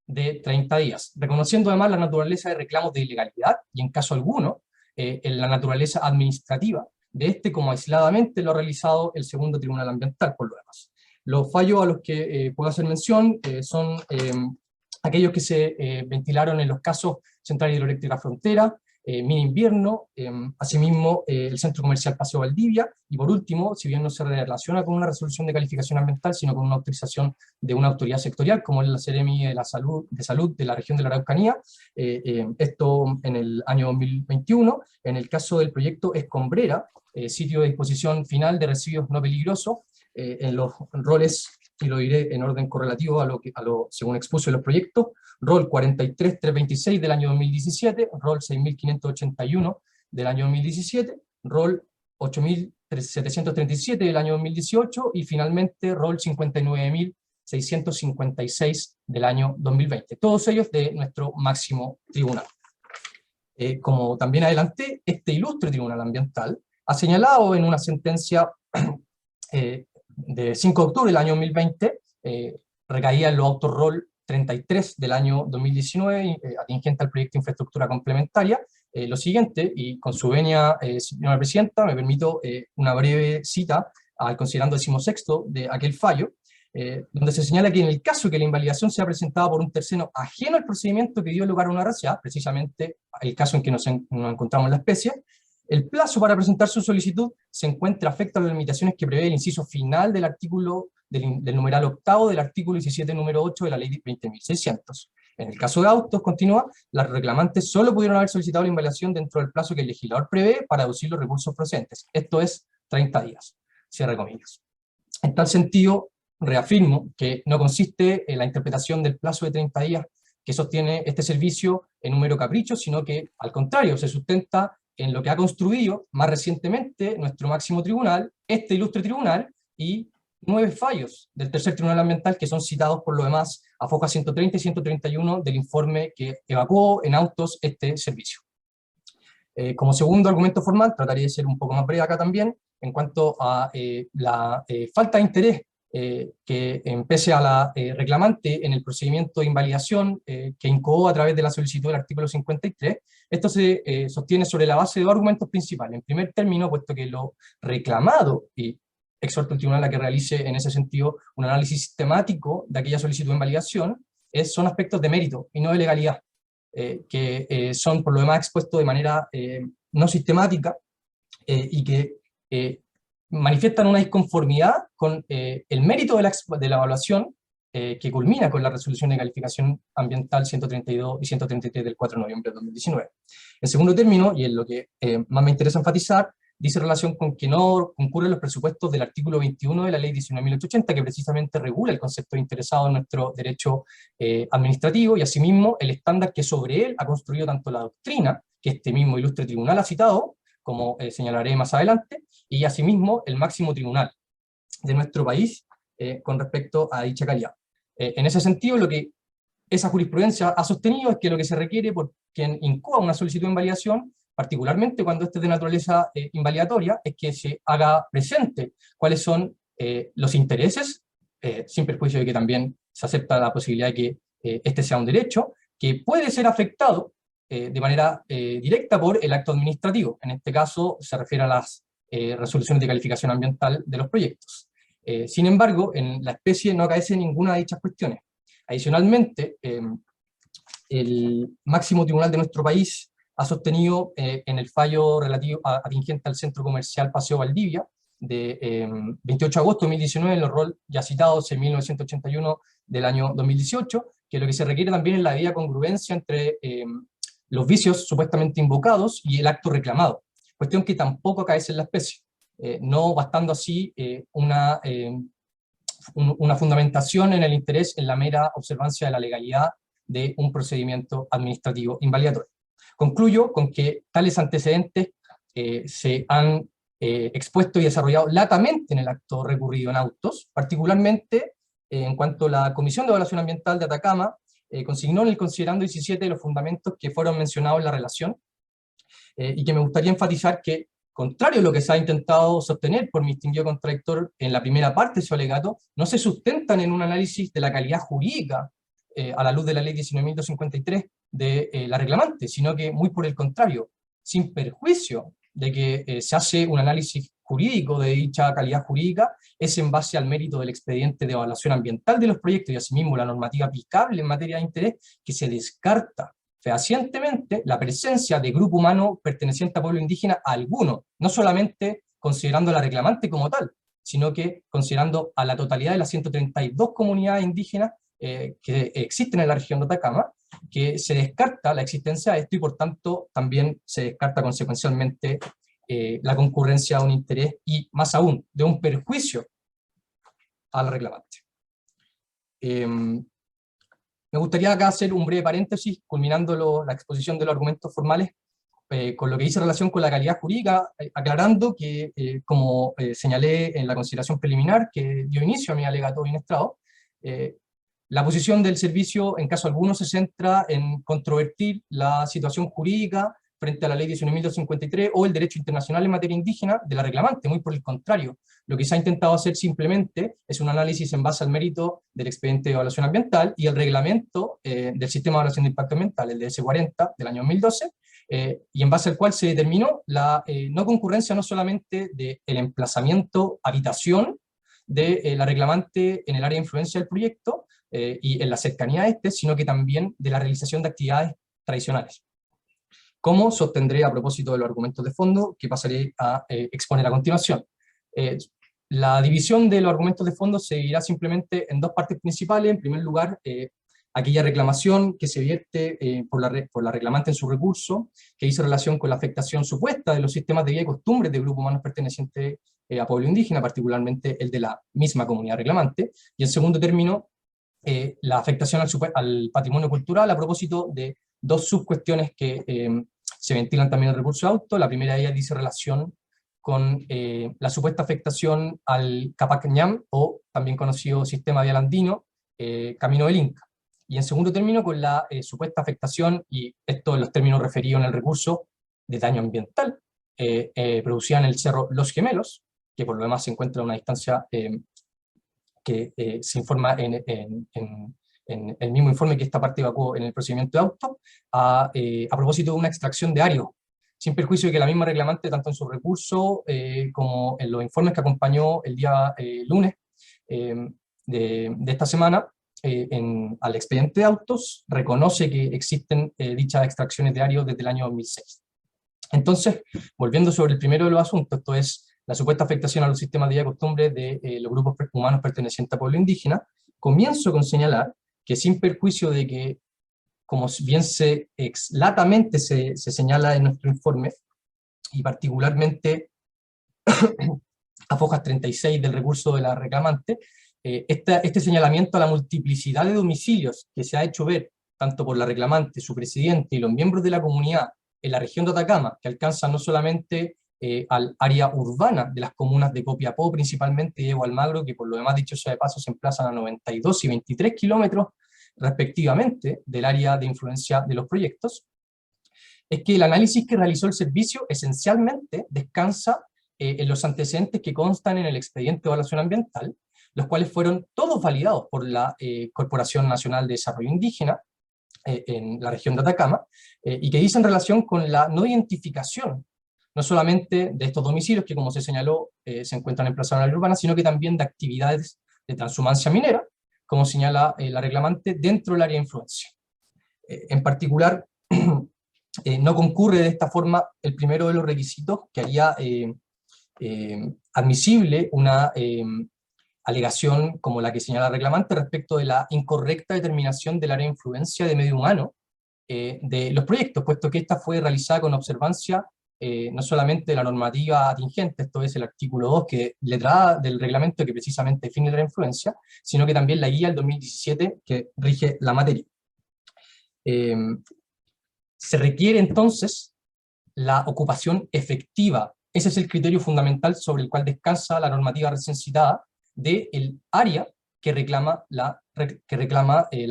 de 30 días, reconociendo además la naturaleza de reclamos de ilegalidad, y en caso alguno, en la naturaleza administrativa de este, como aisladamente lo ha realizado el segundo Tribunal Ambiental, por lo demás. Los fallos a los que puedo hacer mención son aquellos que se ventilaron en los casos Central Hidroeléctrica Frontera, Mina Invierno, asimismo el Centro Comercial Paseo Valdivia, y por último, si bien no se relaciona con una resolución de calificación ambiental, sino con una autorización de una autoridad sectorial, como es la Seremi de Salud de la región de la Araucanía, esto en el año 2021, en el caso del proyecto Escombrera, sitio de disposición final de residuos no peligrosos, en los roles, y lo diré en orden correlativo según expuso los proyectos, rol 43326 del año 2017, rol 6581 del año 2017, rol 8737 del año 2018 y finalmente rol 59656 del año 2020. Todos ellos de nuestro máximo tribunal. Como también adelanté, este ilustre tribunal ambiental ha señalado en una sentencia de 5 de octubre del año 2020, recaía en los autos rol 33 del año 2019, atingente al proyecto de infraestructura complementaria, lo siguiente, y con su venia, señora presidenta, me permito una breve cita al considerando 16º de aquel fallo, donde se señala que en el caso que la invalidación sea presentada por un tercero ajeno al procedimiento que dio lugar a una RCA, precisamente el caso en que nos encontramos en la especie, el plazo para presentar su solicitud se encuentra afecto a las limitaciones que prevé el inciso final del artículo del numeral octavo del artículo 17 número 8 de la ley 20.600. En el caso de autos, continúa, las reclamantes solo pudieron haber solicitado la invalidación dentro del plazo que el legislador prevé para deducir los recursos procedentes. Esto es 30 días. Cierre comillas. En tal sentido, reafirmo que no consiste en la interpretación del plazo de 30 días que sostiene este servicio en un mero capricho, sino que, al contrario, se sustenta en lo que ha construido más recientemente nuestro máximo tribunal, este ilustre tribunal, y 9 fallos del tercer tribunal ambiental que son citados por lo demás a FOCA 130 y 131 del informe que evacuó en autos este servicio. Como segundo argumento formal, trataré de ser un poco más breve acá también, en cuanto a la falta de interés que pese a la reclamante en el procedimiento de invalidación que incoó a través de la solicitud del artículo 53, esto se sostiene sobre la base de 2 argumentos principales. En primer término, puesto que lo reclamado, y exhorto al tribunal a que realice en ese sentido un análisis sistemático de aquella solicitud de invalidación, son aspectos de mérito y no de legalidad, que son por lo demás expuestos de manera no sistemática y que manifiestan una disconformidad con el mérito de la evaluación que culmina con la resolución de calificación ambiental 132 y 133 del 4 de noviembre de 2019. En segundo término, y en lo que más me interesa enfatizar, dice relación con que no concurren los presupuestos del artículo 21 de la ley 19.880, que precisamente regula el concepto de interesado en nuestro derecho administrativo, y asimismo el estándar que sobre él ha construido tanto la doctrina, que este mismo ilustre tribunal ha citado, como señalaré más adelante, y asimismo el máximo tribunal de nuestro país con respecto a dicha calidad. En ese sentido, lo que esa jurisprudencia ha sostenido es que lo que se requiere por quien incoa una solicitud de invalidación, particularmente cuando este es de naturaleza invalidatoria, es que se haga presente cuáles son los intereses, sin perjuicio de que también se acepta la posibilidad de que este sea un derecho, que puede ser afectado de manera directa por el acto administrativo. En este caso se refiere a las resoluciones de calificación ambiental de los proyectos. Sin embargo, en la especie no acaece ninguna de dichas cuestiones. Adicionalmente, el máximo tribunal de nuestro país ha sostenido en el fallo relativo atingente al Centro Comercial Paseo Valdivia, de 28 de agosto de 2019, en el rol ya citado, 6.981 del año 2018, que lo que se requiere también es la debida congruencia entre los vicios supuestamente invocados y el acto reclamado, cuestión que tampoco acaece en la especie, no bastando así una fundamentación en el interés en la mera observancia de la legalidad de un procedimiento administrativo invalidatorio. Concluyo con que tales antecedentes se han expuesto y desarrollado latamente en el acto recurrido en autos, particularmente en cuanto la Comisión de Evaluación Ambiental de Atacama consignó en el considerando 17 de los fundamentos que fueron mencionados en la relación, y que me gustaría enfatizar que, contrario a lo que se ha intentado sostener por mi distinguido contradictor en la primera parte de su alegato, no se sustentan en un análisis de la calidad jurídica a la luz de la ley 19.253 de la reclamante, sino que muy por el contrario, sin perjuicio de que se hace un análisis jurídico de dicha calidad jurídica, es en base al mérito del expediente de evaluación ambiental de los proyectos y asimismo la normativa aplicable en materia de interés, que se descarta fehacientemente la presencia de grupo humano perteneciente a pueblo indígena alguno, no solamente considerando a la reclamante como tal, sino que considerando a la totalidad de las 132 comunidades indígenas que existen en la región de Atacama, que se descarta la existencia de esto y por tanto también se descarta consecuencialmente la concurrencia de un interés y más aún de un perjuicio al reclamante. Me gustaría acá hacer un breve paréntesis, culminando la exposición de los argumentos formales, con lo que dice relación con la calidad jurídica, aclarando que, como señalé en la consideración preliminar que dio inicio a mi alegato binestrado, la posición del servicio, en caso alguno, se centra en controvertir la situación jurídica frente a la ley 19.253 o el derecho internacional en materia indígena de la reclamante, muy por el contrario. Lo que se ha intentado hacer simplemente es un análisis en base al mérito del expediente de evaluación ambiental y el reglamento del sistema de evaluación de impacto ambiental, el DS40 del año 2012, y en base al cual se determinó la no concurrencia no solamente del emplazamiento, habitación de la reclamante en el área de influencia del proyecto y en la cercanía a este, sino que también de la realización de actividades tradicionales. Como sostendré a propósito de los argumentos de fondo que pasaré a exponer a continuación. La división de los argumentos de fondo se dividirá simplemente en dos partes principales. En primer lugar, aquella reclamación que se vierte por la reclamante en su recurso, que hizo relación con la afectación supuesta de los sistemas de vida y costumbres de grupos humanos pertenecientes a pueblo indígena, particularmente el de la misma comunidad reclamante. Y en segundo término, la afectación al patrimonio cultural a propósito de dos subcuestiones que se ventilan también en el recurso de auto. La primera de ellas dice relación con la supuesta afectación al Capac Ñam, o también conocido sistema vial andino, Camino del Inca. Y en segundo término, con la supuesta afectación, y esto en los términos referidos en el recurso, de daño ambiental, producida en el cerro Los Gemelos, que por lo demás se encuentra a una distancia que se informa en el mismo informe que esta parte evacuó en el procedimiento de auto, a propósito de una extracción de ario, sin perjuicio de que la misma reclamante, tanto en su recurso como en los informes que acompañó el día lunes de esta semana, al expediente de autos, reconoce que existen dichas extracciones de ario desde el año 2006. Entonces, volviendo sobre el primero de los asuntos, esto es la supuesta afectación a los sistemas de vida y costumbres de los grupos humanos pertenecientes a pueblo indígena, comienzo con señalar que sin perjuicio de que, como bien latamente se señala en nuestro informe, y particularmente a fojas 36 del recurso de la reclamante, este señalamiento a la multiplicidad de domicilios que se ha hecho ver tanto por la reclamante, su presidente y los miembros de la comunidad en la región de Atacama, que alcanzan no solamente al área urbana de las comunas de Copiapó principalmente y de Hualmagro, que por lo demás, dicho sea de paso, se emplazan a 92 y 23 kilómetros respectivamente del área de influencia de los proyectos, es que el análisis que realizó el servicio esencialmente descansa en los antecedentes que constan en el expediente de evaluación ambiental, los cuales fueron todos validados por la Corporación Nacional de Desarrollo Indígena en la región de Atacama, y que dicen relación con la no identificación, no solamente de estos domicilios que, como se señaló, se encuentran emplazados en la área urbana, sino que también de actividades de transhumancia minera, como señala la reclamante, dentro del área de influencia. En particular, no concurre de esta forma el primero de los requisitos que haría admisible una alegación como la que señala la reclamante respecto de la incorrecta determinación del área de influencia de medio humano de los proyectos, puesto que esta fue realizada con observancia no solamente de la normativa atingente, esto es el artículo 2, que letrada del reglamento que precisamente define la área de influencia, sino que también la guía del 2017 que rige la materia. Se requiere entonces la ocupación efectiva. Ese es el criterio fundamental sobre el cual descansa la normativa recién citada del área que reclama la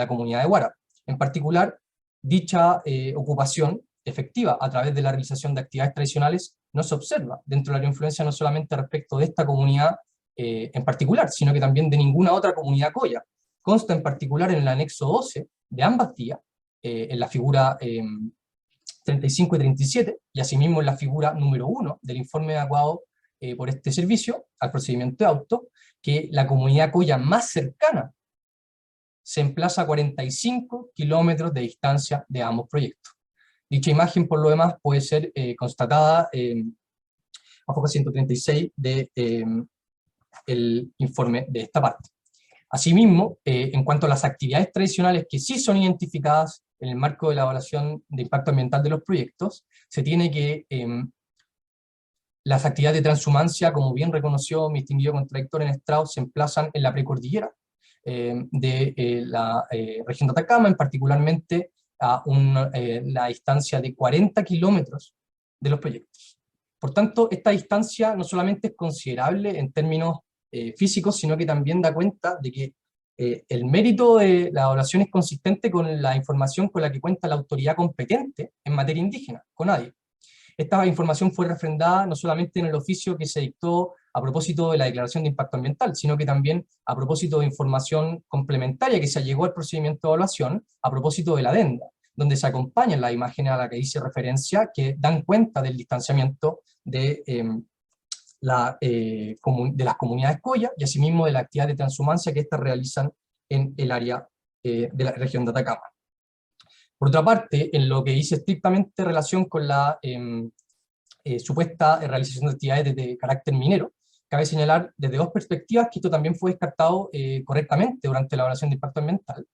comunidad de Huara. En particular, dicha ocupación efectiva a través de la realización de actividades tradicionales no se observa dentro del área de influencia, no solamente respecto de esta comunidad en particular, sino que también de ninguna otra comunidad coya. Consta en particular en el anexo 12 de ambas guías, en la figura 35 y 37, y asimismo en la figura número 1 del informe adecuado por este servicio al procedimiento de auto, que la comunidad coya más cercana se emplaza a 45 kilómetros de distancia de ambos proyectos. Dicha imagen, por lo demás, puede ser constatada a foja 136 del informe de esta parte. Asimismo, en cuanto a las actividades tradicionales que sí son identificadas en el marco de la evaluación de impacto ambiental de los proyectos, se tiene que las actividades de transhumancia, como bien reconoció mi distinguido contradictor en Strauss, se emplazan en la precordillera de la región de Atacama, en particularmente a la distancia de 40 kilómetros de los proyectos. Por tanto, esta distancia no solamente es considerable en términos físicos, sino que también da cuenta de que el mérito de la evaluación es consistente con la información con la que cuenta la autoridad competente en materia indígena, CONADIE. Esta información fue refrendada no solamente en el oficio que se dictó a propósito de la declaración de impacto ambiental, sino que también a propósito de información complementaria que se allegó al procedimiento de evaluación a propósito de la adenda, donde se acompañan las imágenes a las que hice referencia que dan cuenta del distanciamiento de las comunidades coya y asimismo de la actividad de transhumancia que éstas realizan en el área de la región de Atacama. Por otra parte, en lo que dice estrictamente relación con la supuesta realización de actividades de carácter minero, cabe señalar desde dos perspectivas que esto también fue descartado correctamente durante la evaluación de impacto ambiental,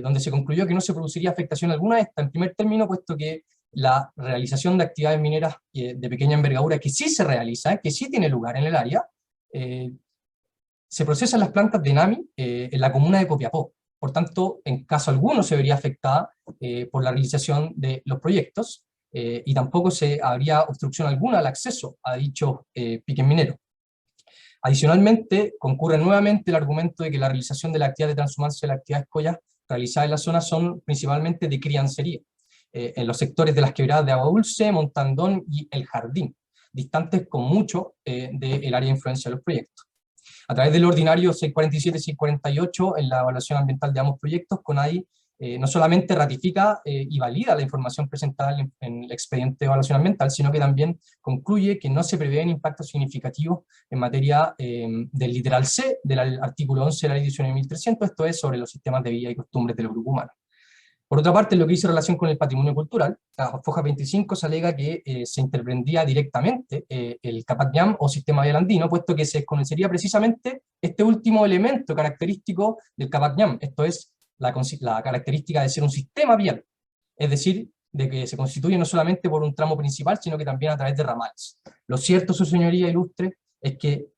donde se concluyó que no se produciría afectación alguna de esta, en primer término, puesto que la realización de actividades mineras de pequeña envergadura, que sí se realiza, que sí tiene lugar en el área, se procesan las plantas de NAMI en la comuna de Copiapó. Por tanto, en caso alguno se vería afectada por la realización de los proyectos, y tampoco se habría obstrucción alguna al acceso a dichos piques mineros. Adicionalmente, concurre nuevamente el argumento de que la realización de la actividad de transhumancia y las actividades collas realizadas en la zona son principalmente de criancería, en los sectores de las quebradas de Agua Dulce, Montandón y El Jardín, distantes con mucho del área de influencia de los proyectos. A través del ordinario 647 y 648, en la evaluación ambiental de ambos proyectos, CONADI no solamente ratifica y valida la información presentada en el expediente de evaluación ambiental, sino que también concluye que no se prevén impactos significativos en materia del literal C del artículo 11 de la ley 19.300, esto es sobre los sistemas de vida y costumbres del grupo humano. Por otra parte, en lo que dice relación con el patrimonio cultural, a foja 25 se alega que se intervendría directamente el Capac-Ñam o sistema vial andino, puesto que se desconocería precisamente este último elemento característico del Capac-Ñam, esto es la característica de ser un sistema vial, es decir, de que se constituye no solamente por un tramo principal, sino que también a través de ramales. Lo cierto, su señoría ilustre, es que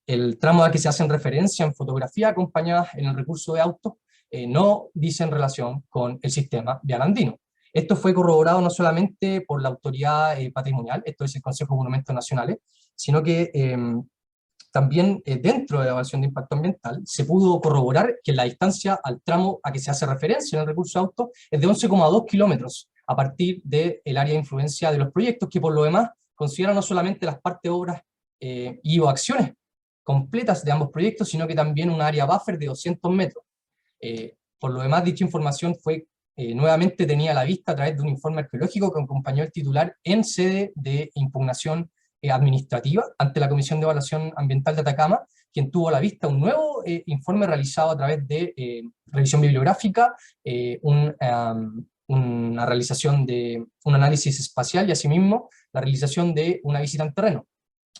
el tramo al que se hacen referencia en fotografía acompañadas en el recurso de autos no dice en relación con el sistema vial andino. Esto fue corroborado no solamente por la autoridad patrimonial, esto es el Consejo de Monumentos Nacionales, sino que también dentro de la evaluación de impacto ambiental se pudo corroborar que la distancia al tramo a que se hace referencia en el recurso de autos es de 11,2 kilómetros a partir del área de influencia de los proyectos, que por lo demás considera no solamente las partes, obras y o acciones completas de ambos proyectos, sino que también un área buffer de 200 metros. Por lo demás, dicha información fue nuevamente tenida a la vista a través de un informe arqueológico que acompañó el titular en sede de impugnación administrativa ante la Comisión de Evaluación Ambiental de Atacama, quien tuvo a la vista un nuevo informe realizado a través de revisión bibliográfica, una realización de un análisis espacial y asimismo la realización de una visita en terreno.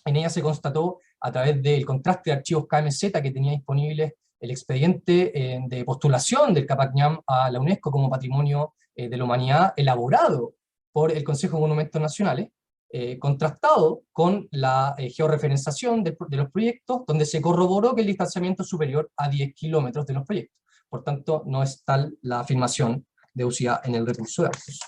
En ella se constató, a través del contraste de archivos KMZ que tenía disponible el expediente de postulación del Capac Ñam a la UNESCO como Patrimonio de la Humanidad, elaborado por el Consejo de Monumentos Nacionales, contrastado con la georreferenciación de los proyectos, donde se corroboró que el distanciamiento es superior a 10 kilómetros de los proyectos. Por tanto, no es tal la afirmación deducida en el recurso de autos.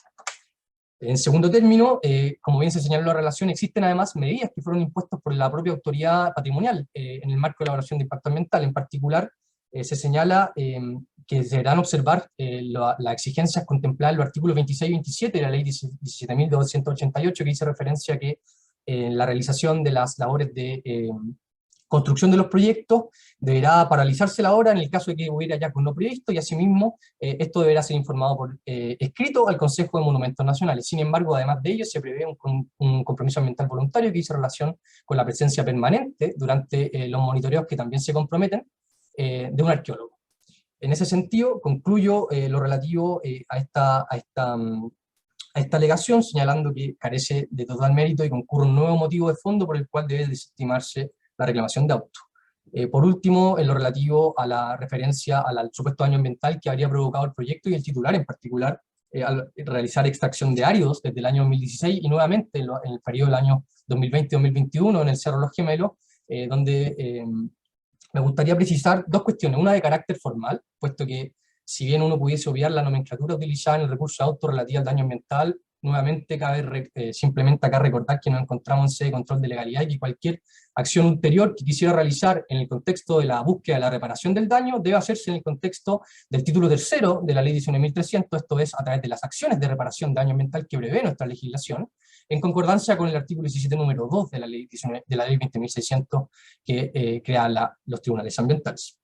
En segundo término, como bien se señaló en la relación, existen además medidas que fueron impuestas por la propia autoridad patrimonial en el marco de la evaluación de impacto ambiental. En particular, se señala que se deberán observar las exigencias contempladas en los artículos 26 y 27 de la ley 17.288, que dice referencia a que la realización de las labores de construcción de los proyectos deberá paralizarse la obra en el caso de que hubiera ya con no previsto, y asimismo esto deberá ser informado por escrito al Consejo de Monumentos Nacionales. Sin embargo, además de ello, se prevé un compromiso ambiental voluntario que dice relación con la presencia permanente durante los monitoreos que también se comprometen de un arqueólogo. En ese sentido, concluyo lo relativo a esta alegación, señalando que carece de total mérito y concurre un nuevo motivo de fondo por el cual debe desestimarse la reclamación de auto. Por último, en lo relativo a la referencia al supuesto daño ambiental que habría provocado el proyecto y el titular en particular, al realizar extracción de áridos desde el año 2016 y nuevamente en el periodo del año 2020-2021 en el Cerro Los Gemelos, donde me gustaría precisar dos cuestiones, una de carácter formal, puesto que si bien uno pudiese obviar la nomenclatura utilizada en el recurso de auto relativa al daño ambiental, nuevamente cabe simplemente acá recordar que nos encontramos en sede de control de legalidad y que cualquier acción ulterior que quisiera realizar en el contexto de la búsqueda de la reparación del daño debe hacerse en el contexto del título tercero de la ley 19.300, esto es, a través de las acciones de reparación de daño ambiental que prevé nuestra legislación, en concordancia con el artículo 17 número 2 de la ley 20.600 que crea los tribunales ambientales.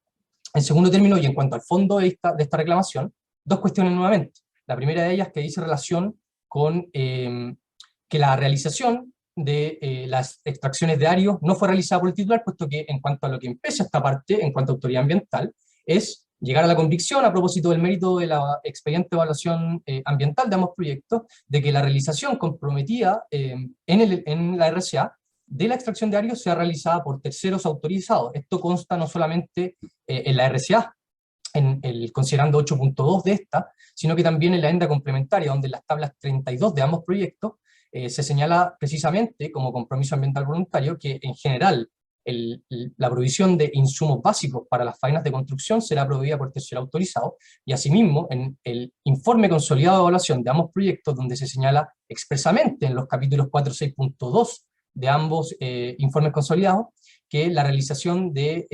En segundo término, y en cuanto al fondo de esta reclamación, dos cuestiones nuevamente. La primera de ellas que dice relación con que la realización de las extracciones de áridos no fue realizada por el titular, puesto que en cuanto a lo que empieza esta parte, en cuanto a autoridad ambiental, es llegar a la convicción, a propósito del mérito de la expediente de evaluación ambiental de ambos proyectos, de que la realización comprometida en la RCA de la extracción de áridos sea realizada por terceros autorizados. Esto consta no solamente en la RCA, en el considerando 8.2 de esta, sino que también en la adenda complementaria, donde en las tablas 32 de ambos proyectos se señala precisamente como compromiso ambiental voluntario que en general la provisión de insumos básicos para las faenas de construcción será proveída por tercero autorizado, y asimismo en el informe consolidado de evaluación de ambos proyectos, donde se señala expresamente en los capítulos 4 y 6.2 de ambos informes consolidados, que la realización de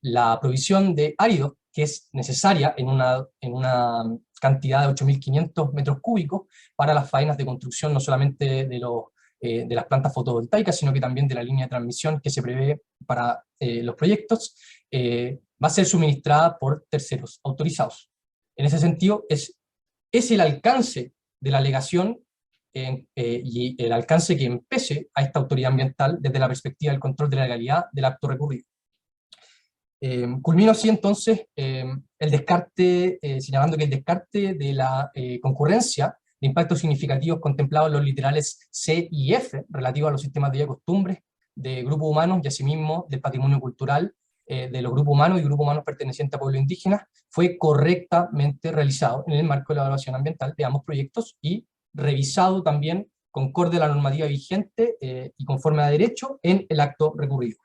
la provisión de áridos, que es necesaria en una cantidad de 8.500 metros cúbicos para las faenas de construcción, no solamente de las plantas fotovoltaicas, sino que también de la línea de transmisión que se prevé para los proyectos, va a ser suministrada por terceros autorizados. En ese sentido, es el alcance de la alegación y el alcance que empece a esta autoridad ambiental desde la perspectiva del control de la legalidad del acto recurrido. Culmino así entonces el descarte, señalando que el descarte de la concurrencia de impactos significativos contemplados en los literales C y F, relativos a los sistemas de vida y costumbres de grupos humanos y asimismo del patrimonio cultural de los grupos humanos y grupos humanos pertenecientes a pueblos indígenas, fue correctamente realizado en el marco de la evaluación ambiental de ambos proyectos y revisado también concorde a la normativa vigente y conforme a derecho en el acto recurrido.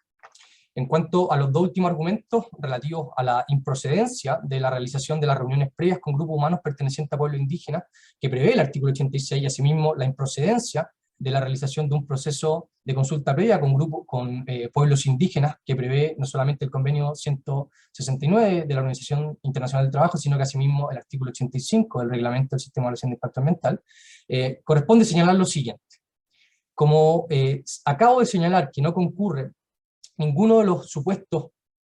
En cuanto a los dos últimos argumentos relativos a la improcedencia de la realización de las reuniones previas con grupos humanos pertenecientes a pueblos indígenas, que prevé el artículo 86, y asimismo la improcedencia de la realización de un proceso de consulta previa con pueblos indígenas, que prevé no solamente el convenio 169 de la Organización Internacional del Trabajo, sino que asimismo el artículo 85 del Reglamento del Sistema de Evaluación de Impacto Ambiental, corresponde señalar lo siguiente. Como acabo de señalar que no concurre ninguno de los supuestos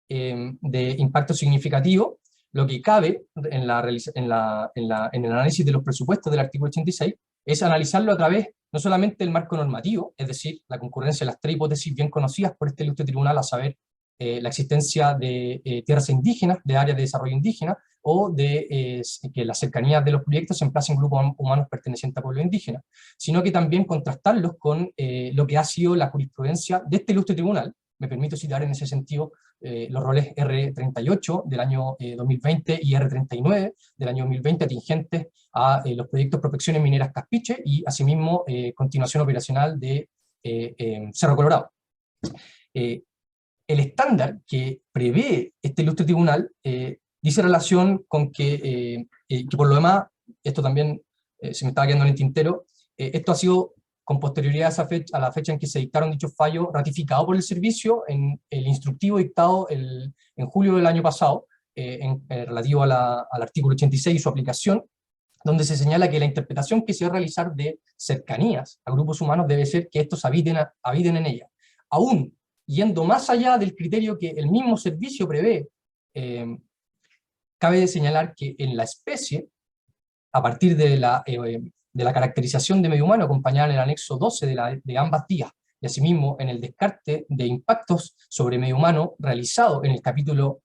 de impacto significativo, lo que cabe en el análisis de los presupuestos del artículo 86 es analizarlo a través no solamente del marco normativo, es decir, la concurrencia de las tres hipótesis bien conocidas por este ilustre tribunal, a saber, la existencia de tierras indígenas, de áreas de desarrollo indígena, o de que las cercanías de los proyectos se emplacen grupos humanos pertenecientes a pueblos indígenas, sino que también contrastarlos con lo que ha sido la jurisprudencia de este ilustre tribunal. Me permito citar en ese sentido los roles R38 del año 2020 y R39 del año 2020 atingentes a los proyectos Prospecciones Mineras Caspiche y asimismo continuación operacional de Cerro Colorado. El estándar que prevé este ilustre tribunal dice relación con que por lo demás, esto también se me estaba quedando en el tintero, esto ha sido con posterioridad a la fecha en que se dictaron dichos fallos, ratificado por el servicio en el instructivo dictado en julio del año pasado, relativo al artículo 86 y su aplicación, donde se señala que la interpretación que se va a realizar de cercanías a grupos humanos debe ser que estos habiten en ella. Aún yendo más allá del criterio que el mismo servicio prevé, cabe señalar que en la especie, a partir de la caracterización de medio humano acompañada en el anexo 12 de ambas vías, y asimismo en el descarte de impactos sobre medio humano realizado en el capítulo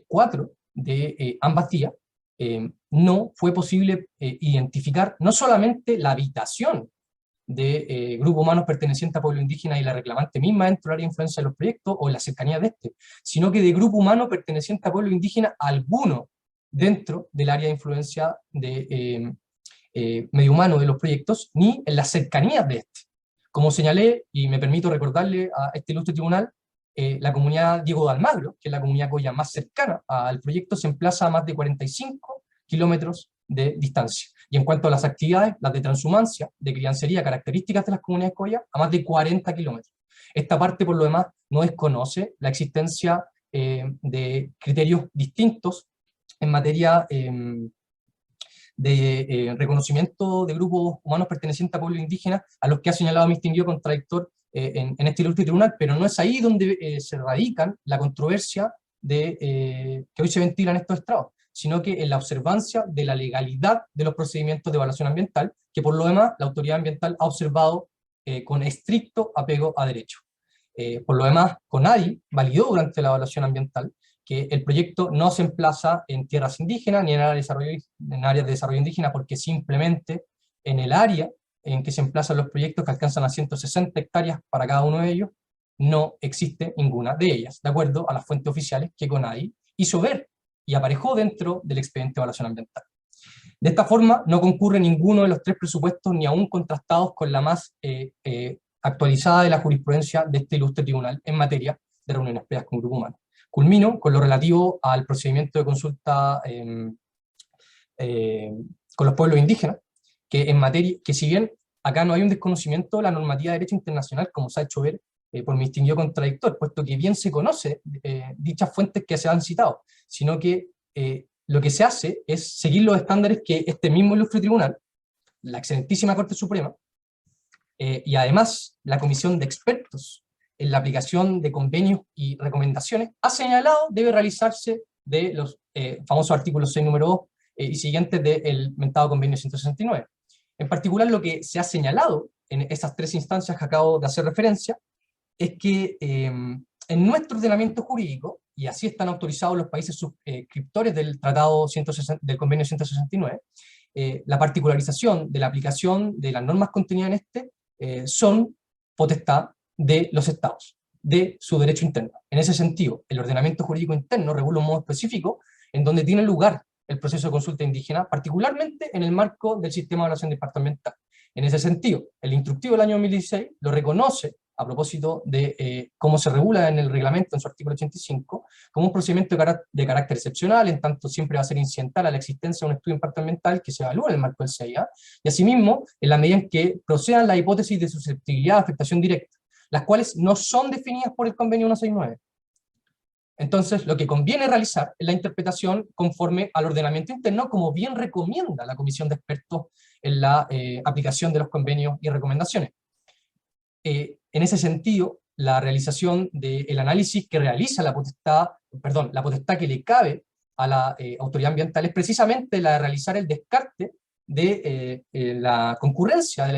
4 de ambas vías, no fue posible identificar no solamente la habitación de grupos humanos pertenecientes a pueblo indígena y la reclamante misma dentro del área de influencia de los proyectos o en la cercanía de este, sino que de grupo humano perteneciente a pueblo indígena alguno dentro del área de influencia de medio humano de los proyectos, ni en las cercanías de este. Como señalé, y me permito recordarle a este ilustre tribunal, la comunidad Diego de Almagro, que es la comunidad coya más cercana al proyecto, se emplaza a más de 45 kilómetros de distancia. Y en cuanto a las actividades, las de transhumancia, de criancería, características de las comunidades coya, a más de 40 kilómetros. Esta parte, por lo demás, no desconoce la existencia de criterios distintos en materia de reconocimiento de grupos humanos pertenecientes a pueblos indígenas, a los que ha señalado mi distinguido contradictor en este ilustre tribunal, pero no es ahí donde se radican la controversia que hoy se ventila en estos estrados, sino que en la observancia de la legalidad de los procedimientos de evaluación ambiental, que por lo demás la autoridad ambiental ha observado con estricto apego a derecho. Por lo demás, CONADI validó durante la evaluación ambiental que el proyecto no se emplaza en tierras indígenas ni en áreas de desarrollo indígena, porque simplemente en el área en que se emplazan los proyectos, que alcanzan a 160 hectáreas para cada uno de ellos, no existe ninguna de ellas, de acuerdo a las fuentes oficiales que CONADI hizo ver y aparejó dentro del expediente de evaluación ambiental. De esta forma, no concurre ninguno de los tres presupuestos, ni aún contrastados con la más actualizada de la jurisprudencia de este ilustre tribunal en materia de reuniones previas con grupo humano. Culmino con lo relativo al procedimiento de consulta con los pueblos indígenas, que si bien acá no hay un desconocimiento de la normativa de derecho internacional, como se ha hecho ver por mi distinguido contradictor, puesto que bien se conoce dichas fuentes que se han citado, sino que lo que se hace es seguir los estándares que este mismo ilustre tribunal, la excelentísima Corte Suprema, y además la Comisión de Expertos en la aplicación de convenios y recomendaciones, ha señalado debe realizarse de los famosos artículos 6 número 2 y siguientes del mentado convenio 169. En particular, lo que se ha señalado en esas tres instancias que acabo de hacer referencia, es que en nuestro ordenamiento jurídico, y así están autorizados los países suscriptores del tratado del convenio 169, la particularización de la aplicación de las normas contenidas en este son potestad de los estados, de su derecho interno. En ese sentido, el ordenamiento jurídico interno regula un modo específico en donde tiene lugar el proceso de consulta indígena, particularmente en el marco del sistema de evaluación de impacto ambiental. En ese sentido, el instructivo del año 2016 lo reconoce, a propósito de cómo se regula en el reglamento en su artículo 85, como un procedimiento de carácter excepcional, en tanto siempre va a ser incidental a la existencia de un estudio de impacto ambiental que se evalúa en el marco del CIA, y asimismo, en la medida en que procedan las hipótesis de susceptibilidad de afectación directa, las cuales no son definidas por el convenio 169. Entonces, lo que conviene realizar es la interpretación conforme al ordenamiento interno, como bien recomienda la Comisión de Expertos en la aplicación de los convenios y recomendaciones. En ese sentido, la realización del análisis que realiza la potestad que le cabe a la autoridad ambiental es precisamente la de realizar el descarte de la concurrencia de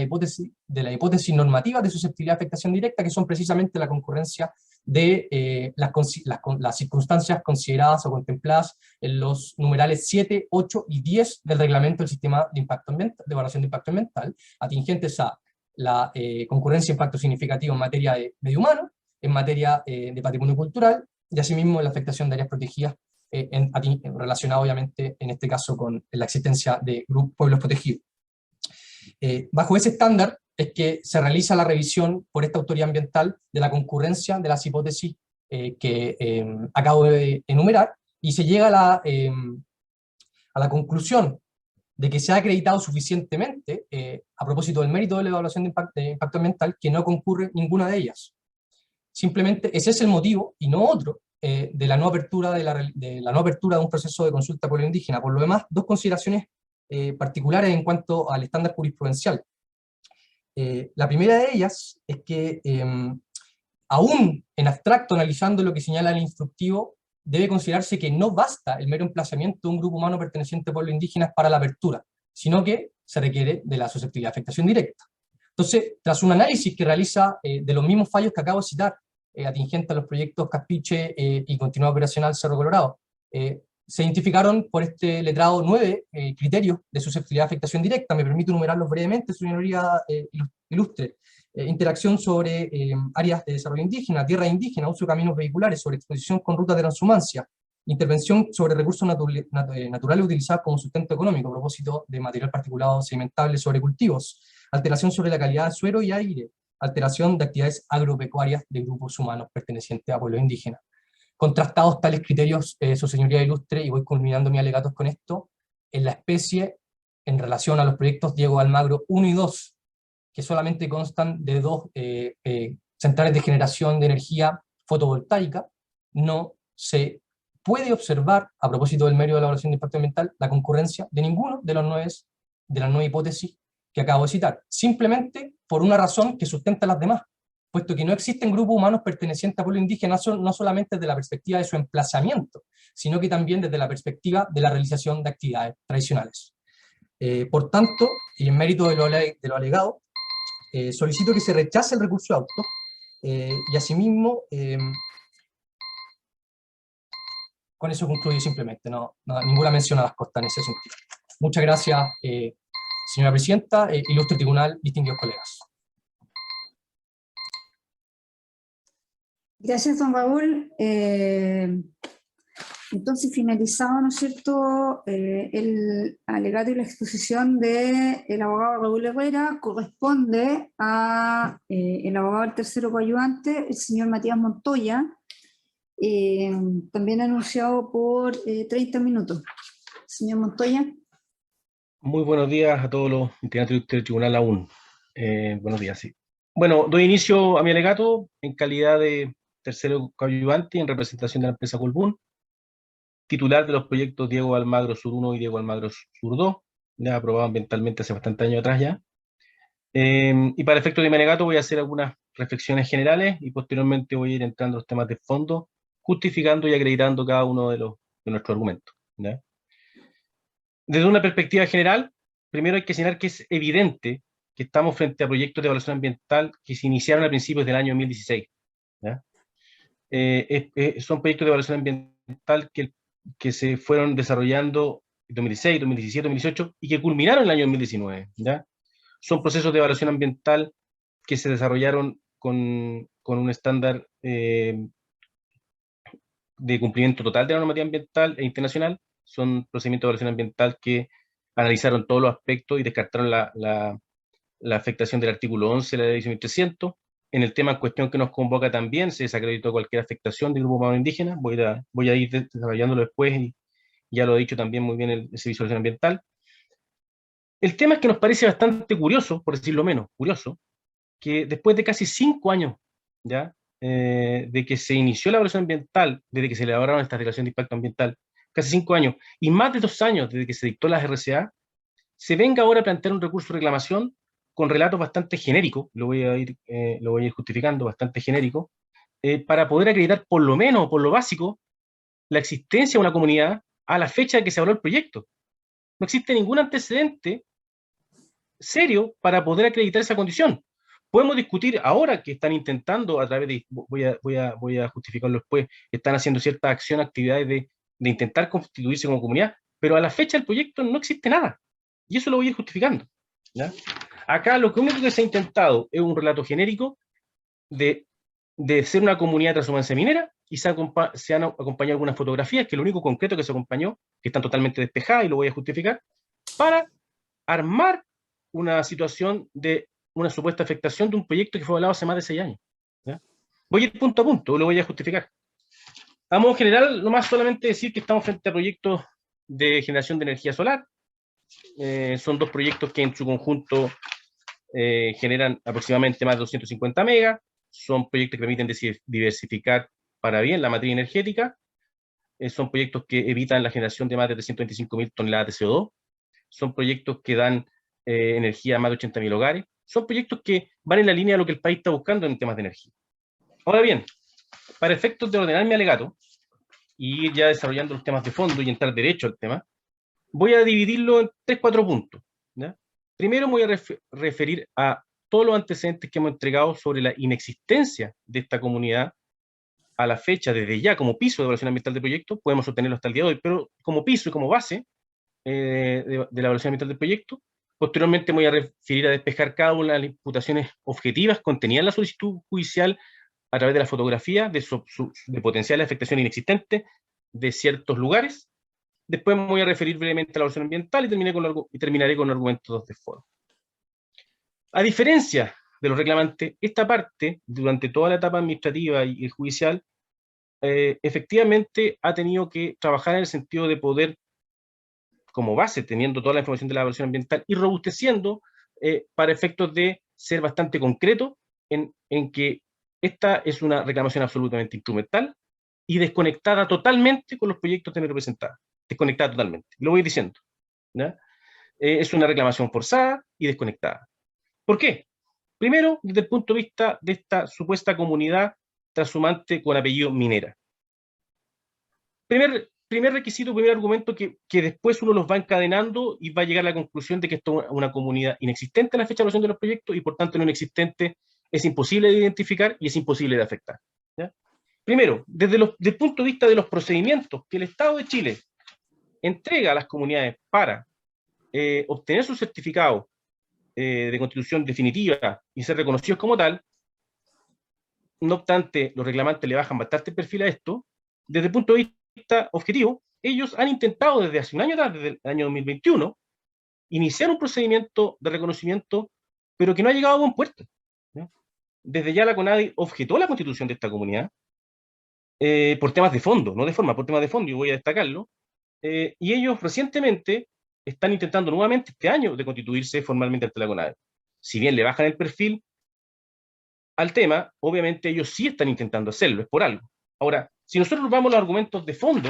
la hipótesis normativa de susceptibilidad de afectación directa, que son precisamente la concurrencia de las circunstancias consideradas o contempladas en los numerales 7, 8 y 10 del reglamento del sistema de impacto ambiental, de evaluación de impacto ambiental, atingentes a la concurrencia de impacto significativo en materia de medio humano, en materia de patrimonio cultural, y asimismo en la afectación de áreas protegidas, relacionado obviamente en este caso con la existencia de pueblos protegidos. Bajo ese estándar es que se realiza la revisión por esta autoridad ambiental de la concurrencia de las hipótesis que acabo de enumerar, y se llega a la conclusión de que se ha acreditado suficientemente, a propósito del mérito de la evaluación de impacto ambiental, que no concurre ninguna de ellas. Simplemente ese es el motivo, y no otro, de la no apertura de un proceso de consulta pueblo indígena. Por lo demás, dos consideraciones particulares en cuanto al estándar jurisprudencial. La primera de ellas es que, aún en abstracto, analizando lo que señala el instructivo, debe considerarse que no basta el mero emplazamiento de un grupo humano perteneciente a pueblos indígenas para la apertura, sino que se requiere de la susceptibilidad de afectación directa. Entonces, tras un análisis que realiza de los mismos fallos que acabo de citar, atingente a los proyectos Caspiche y Continuidad Operacional Cerro Colorado, se identificaron por este letrado 9 criterios de susceptibilidad de afectación directa. Me permito enumerarlos brevemente, su señoría ilustre. Interacción sobre áreas de desarrollo indígena, tierra indígena, uso de caminos vehiculares, sobre exposición con rutas de transhumancia, intervención sobre recursos naturales utilizados como sustento económico, a propósito de material particulado sedimentable sobre cultivos, alteración sobre la calidad de suelo y aire, alteración de actividades agropecuarias de grupos humanos pertenecientes a pueblos indígenas. Contrastados tales criterios, su señoría ilustre, y voy culminando mis alegatos con esto, en la especie, en relación a los proyectos Diego Almagro 1 y 2, que solamente constan de dos centrales de generación de energía fotovoltaica, no se puede observar, a propósito del mérito de la evaluación de impacto ambiental, la concurrencia de ninguno de las 9 hipótesis que acabo de citar, simplemente por una razón que sustenta las demás, puesto que no existen grupos humanos pertenecientes a pueblos indígenas, no solamente desde la perspectiva de su emplazamiento, sino que también desde la perspectiva de la realización de actividades tradicionales. Por tanto, y en mérito de lo alegado, solicito que se rechace el recurso de auto, y asimismo, con eso concluyo simplemente, ninguna mención a las costas en ese sentido. Muchas gracias, señora presidenta, ilustre tribunal, distinguidos colegas. Gracias, don Raúl. Entonces, finalizado, ¿no es cierto?, el alegato y la exposición del abogado Raúl Herrera, corresponde a el abogado del tercero coadyuvante, el señor Matías Montoya, también anunciado por 30 minutos. Señor Montoya. Muy buenos días a todos los integrantes del Tribunal aún. Buenos días, sí. Bueno, doy inicio a mi alegato en calidad de tercero coadyuvante en representación de la empresa Colbún, titular de los proyectos Diego Almagro Sur 1 y Diego Almagro Sur 2, ya aprobado ambientalmente hace bastante años atrás ya. Y para efecto de mi alegato voy a hacer algunas reflexiones generales y posteriormente voy a ir entrando en los temas de fondo, justificando y acreditando cada uno de nuestros argumentos, ¿ya? Desde una perspectiva general, primero hay que señalar que es evidente que estamos frente a proyectos de evaluación ambiental que se iniciaron a principios del año 2016, ¿ya? Son proyectos de evaluación ambiental que se fueron desarrollando en 2016, 2017, 2018 y que culminaron en el año 2019, ¿ya? Son procesos de evaluación ambiental que se desarrollaron con un estándar de cumplimiento total de la normativa ambiental e internacional. Son procedimientos de evaluación ambiental que analizaron todos los aspectos y descartaron la afectación del artículo 11 de la ley 18.300. En el tema en cuestión que nos convoca también se desacreditó cualquier afectación del grupo humano indígena. Voy a ir desarrollándolo después y ya lo ha dicho también muy bien el Servicio de Evaluación Ambiental. El tema es que nos parece bastante curioso, por decirlo menos, curioso, que después de casi 5 años ya de que se inició la evaluación ambiental, desde que se elaboraron estas declaraciones de impacto ambiental, casi 5 años, y más de 2 años desde que se dictó las RCA, se venga ahora a plantear un recurso de reclamación con relatos bastante genéricos, lo voy a ir justificando, bastante genérico, para poder acreditar por lo menos, por lo básico, la existencia de una comunidad a la fecha de que se evaluó el proyecto. No existe ningún antecedente serio para poder acreditar esa condición. Podemos discutir ahora que están intentando, a través de, voy a justificarlo después, están haciendo ciertas acciones, actividades de intentar constituirse como comunidad, pero a la fecha del proyecto no existe nada. Y eso lo voy a ir justificando, ¿ya? Acá lo único que se ha intentado es un relato genérico de ser una comunidad de transhumancia minera, y se han acompañado algunas fotografías, que es lo único concreto que se acompañó, que están totalmente despejadas, y lo voy a justificar, para armar una situación de una supuesta afectación de un proyecto que fue hablado hace más de 6 años. ¿Ya? Voy a ir punto a punto, lo voy a justificar. A modo general, nomás solamente decir que estamos frente a proyectos de generación de energía solar. Son 2 proyectos que en su conjunto generan aproximadamente más de 250 megas. Son proyectos que permiten diversificar para bien la materia energética. Son proyectos que evitan la generación de más de 325.000 toneladas de CO2. Son proyectos que dan energía a más de 80.000 hogares. Son proyectos que van en la línea de lo que el país está buscando en temas de energía. Ahora bien, para efectos de ordenar mi alegato, y ir ya desarrollando los temas de fondo y entrar derecho al tema, voy a dividirlo en 3-4 puntos, ¿ya? Primero me voy a referir a todos los antecedentes que hemos entregado sobre la inexistencia de esta comunidad a la fecha, desde ya, como piso de evaluación ambiental del proyecto. Podemos obtenerlo hasta el día de hoy, pero como piso y como base de la evaluación ambiental del proyecto. Posteriormente me voy a referir a despejar cada una de las imputaciones objetivas contenidas en la solicitud judicial a través de la fotografía de potenciales afectaciones inexistentes de ciertos lugares. Después me voy a referir brevemente a la evaluación ambiental y terminaré con argumentos de foro. A diferencia de los reclamantes, esta parte, durante toda la etapa administrativa y judicial, efectivamente ha tenido que trabajar en el sentido de poder, como base, teniendo toda la información de la evaluación ambiental y robusteciendo para efectos de ser bastante concreto en que esta es una reclamación absolutamente instrumental y desconectada totalmente con los proyectos de representada. Desconectada totalmente. Lo voy diciendo, ¿ya? Es una reclamación forzada y desconectada. ¿Por qué? Primero, desde el punto de vista de esta supuesta comunidad transhumante con apellido minera. Primer requisito, primer argumento que después uno los va encadenando y va a llegar a la conclusión de que esto es una comunidad inexistente en la fecha de evaluación de los proyectos, y por tanto no inexistente es imposible de identificar y es imposible de afectar, ¿ya? Primero, desde el punto de vista de los procedimientos que el Estado de Chile entrega a las comunidades para obtener su certificado de constitución definitiva y ser reconocidos como tal, no obstante, los reclamantes le bajan bastante el perfil a esto. Desde el punto de vista objetivo, ellos han intentado desde hace un año atrás, desde el año 2021, iniciar un procedimiento de reconocimiento, pero que no ha llegado a buen puerto, ¿no? Desde ya la CONADI objetó la constitución de esta comunidad por temas de fondo, no de forma, por temas de fondo, y voy a destacarlo, y ellos recientemente están intentando nuevamente este año de constituirse formalmente ante la CONADI. Si bien le bajan el perfil al tema, obviamente ellos sí están intentando hacerlo, es por algo. Ahora, si nosotros vamos a los argumentos de fondo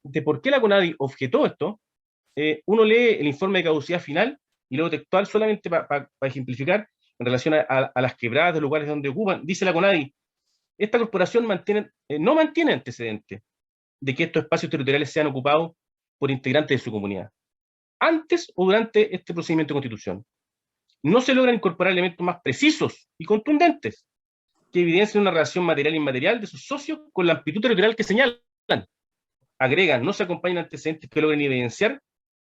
de por qué la CONADI objetó esto, uno lee el informe de caducidad final y luego textual, solamente para ejemplificar, en relación a las quebradas de lugares donde ocupan. Dice la CONADI: esta corporación no mantiene antecedentes de que estos espacios territoriales sean ocupados por integrantes de su comunidad, antes o durante este procedimiento de constitución. No se logran incorporar elementos más precisos y contundentes que evidencien una relación material e inmaterial de sus socios con la amplitud territorial que señalan. Agregan: no se acompañan antecedentes que logren evidenciar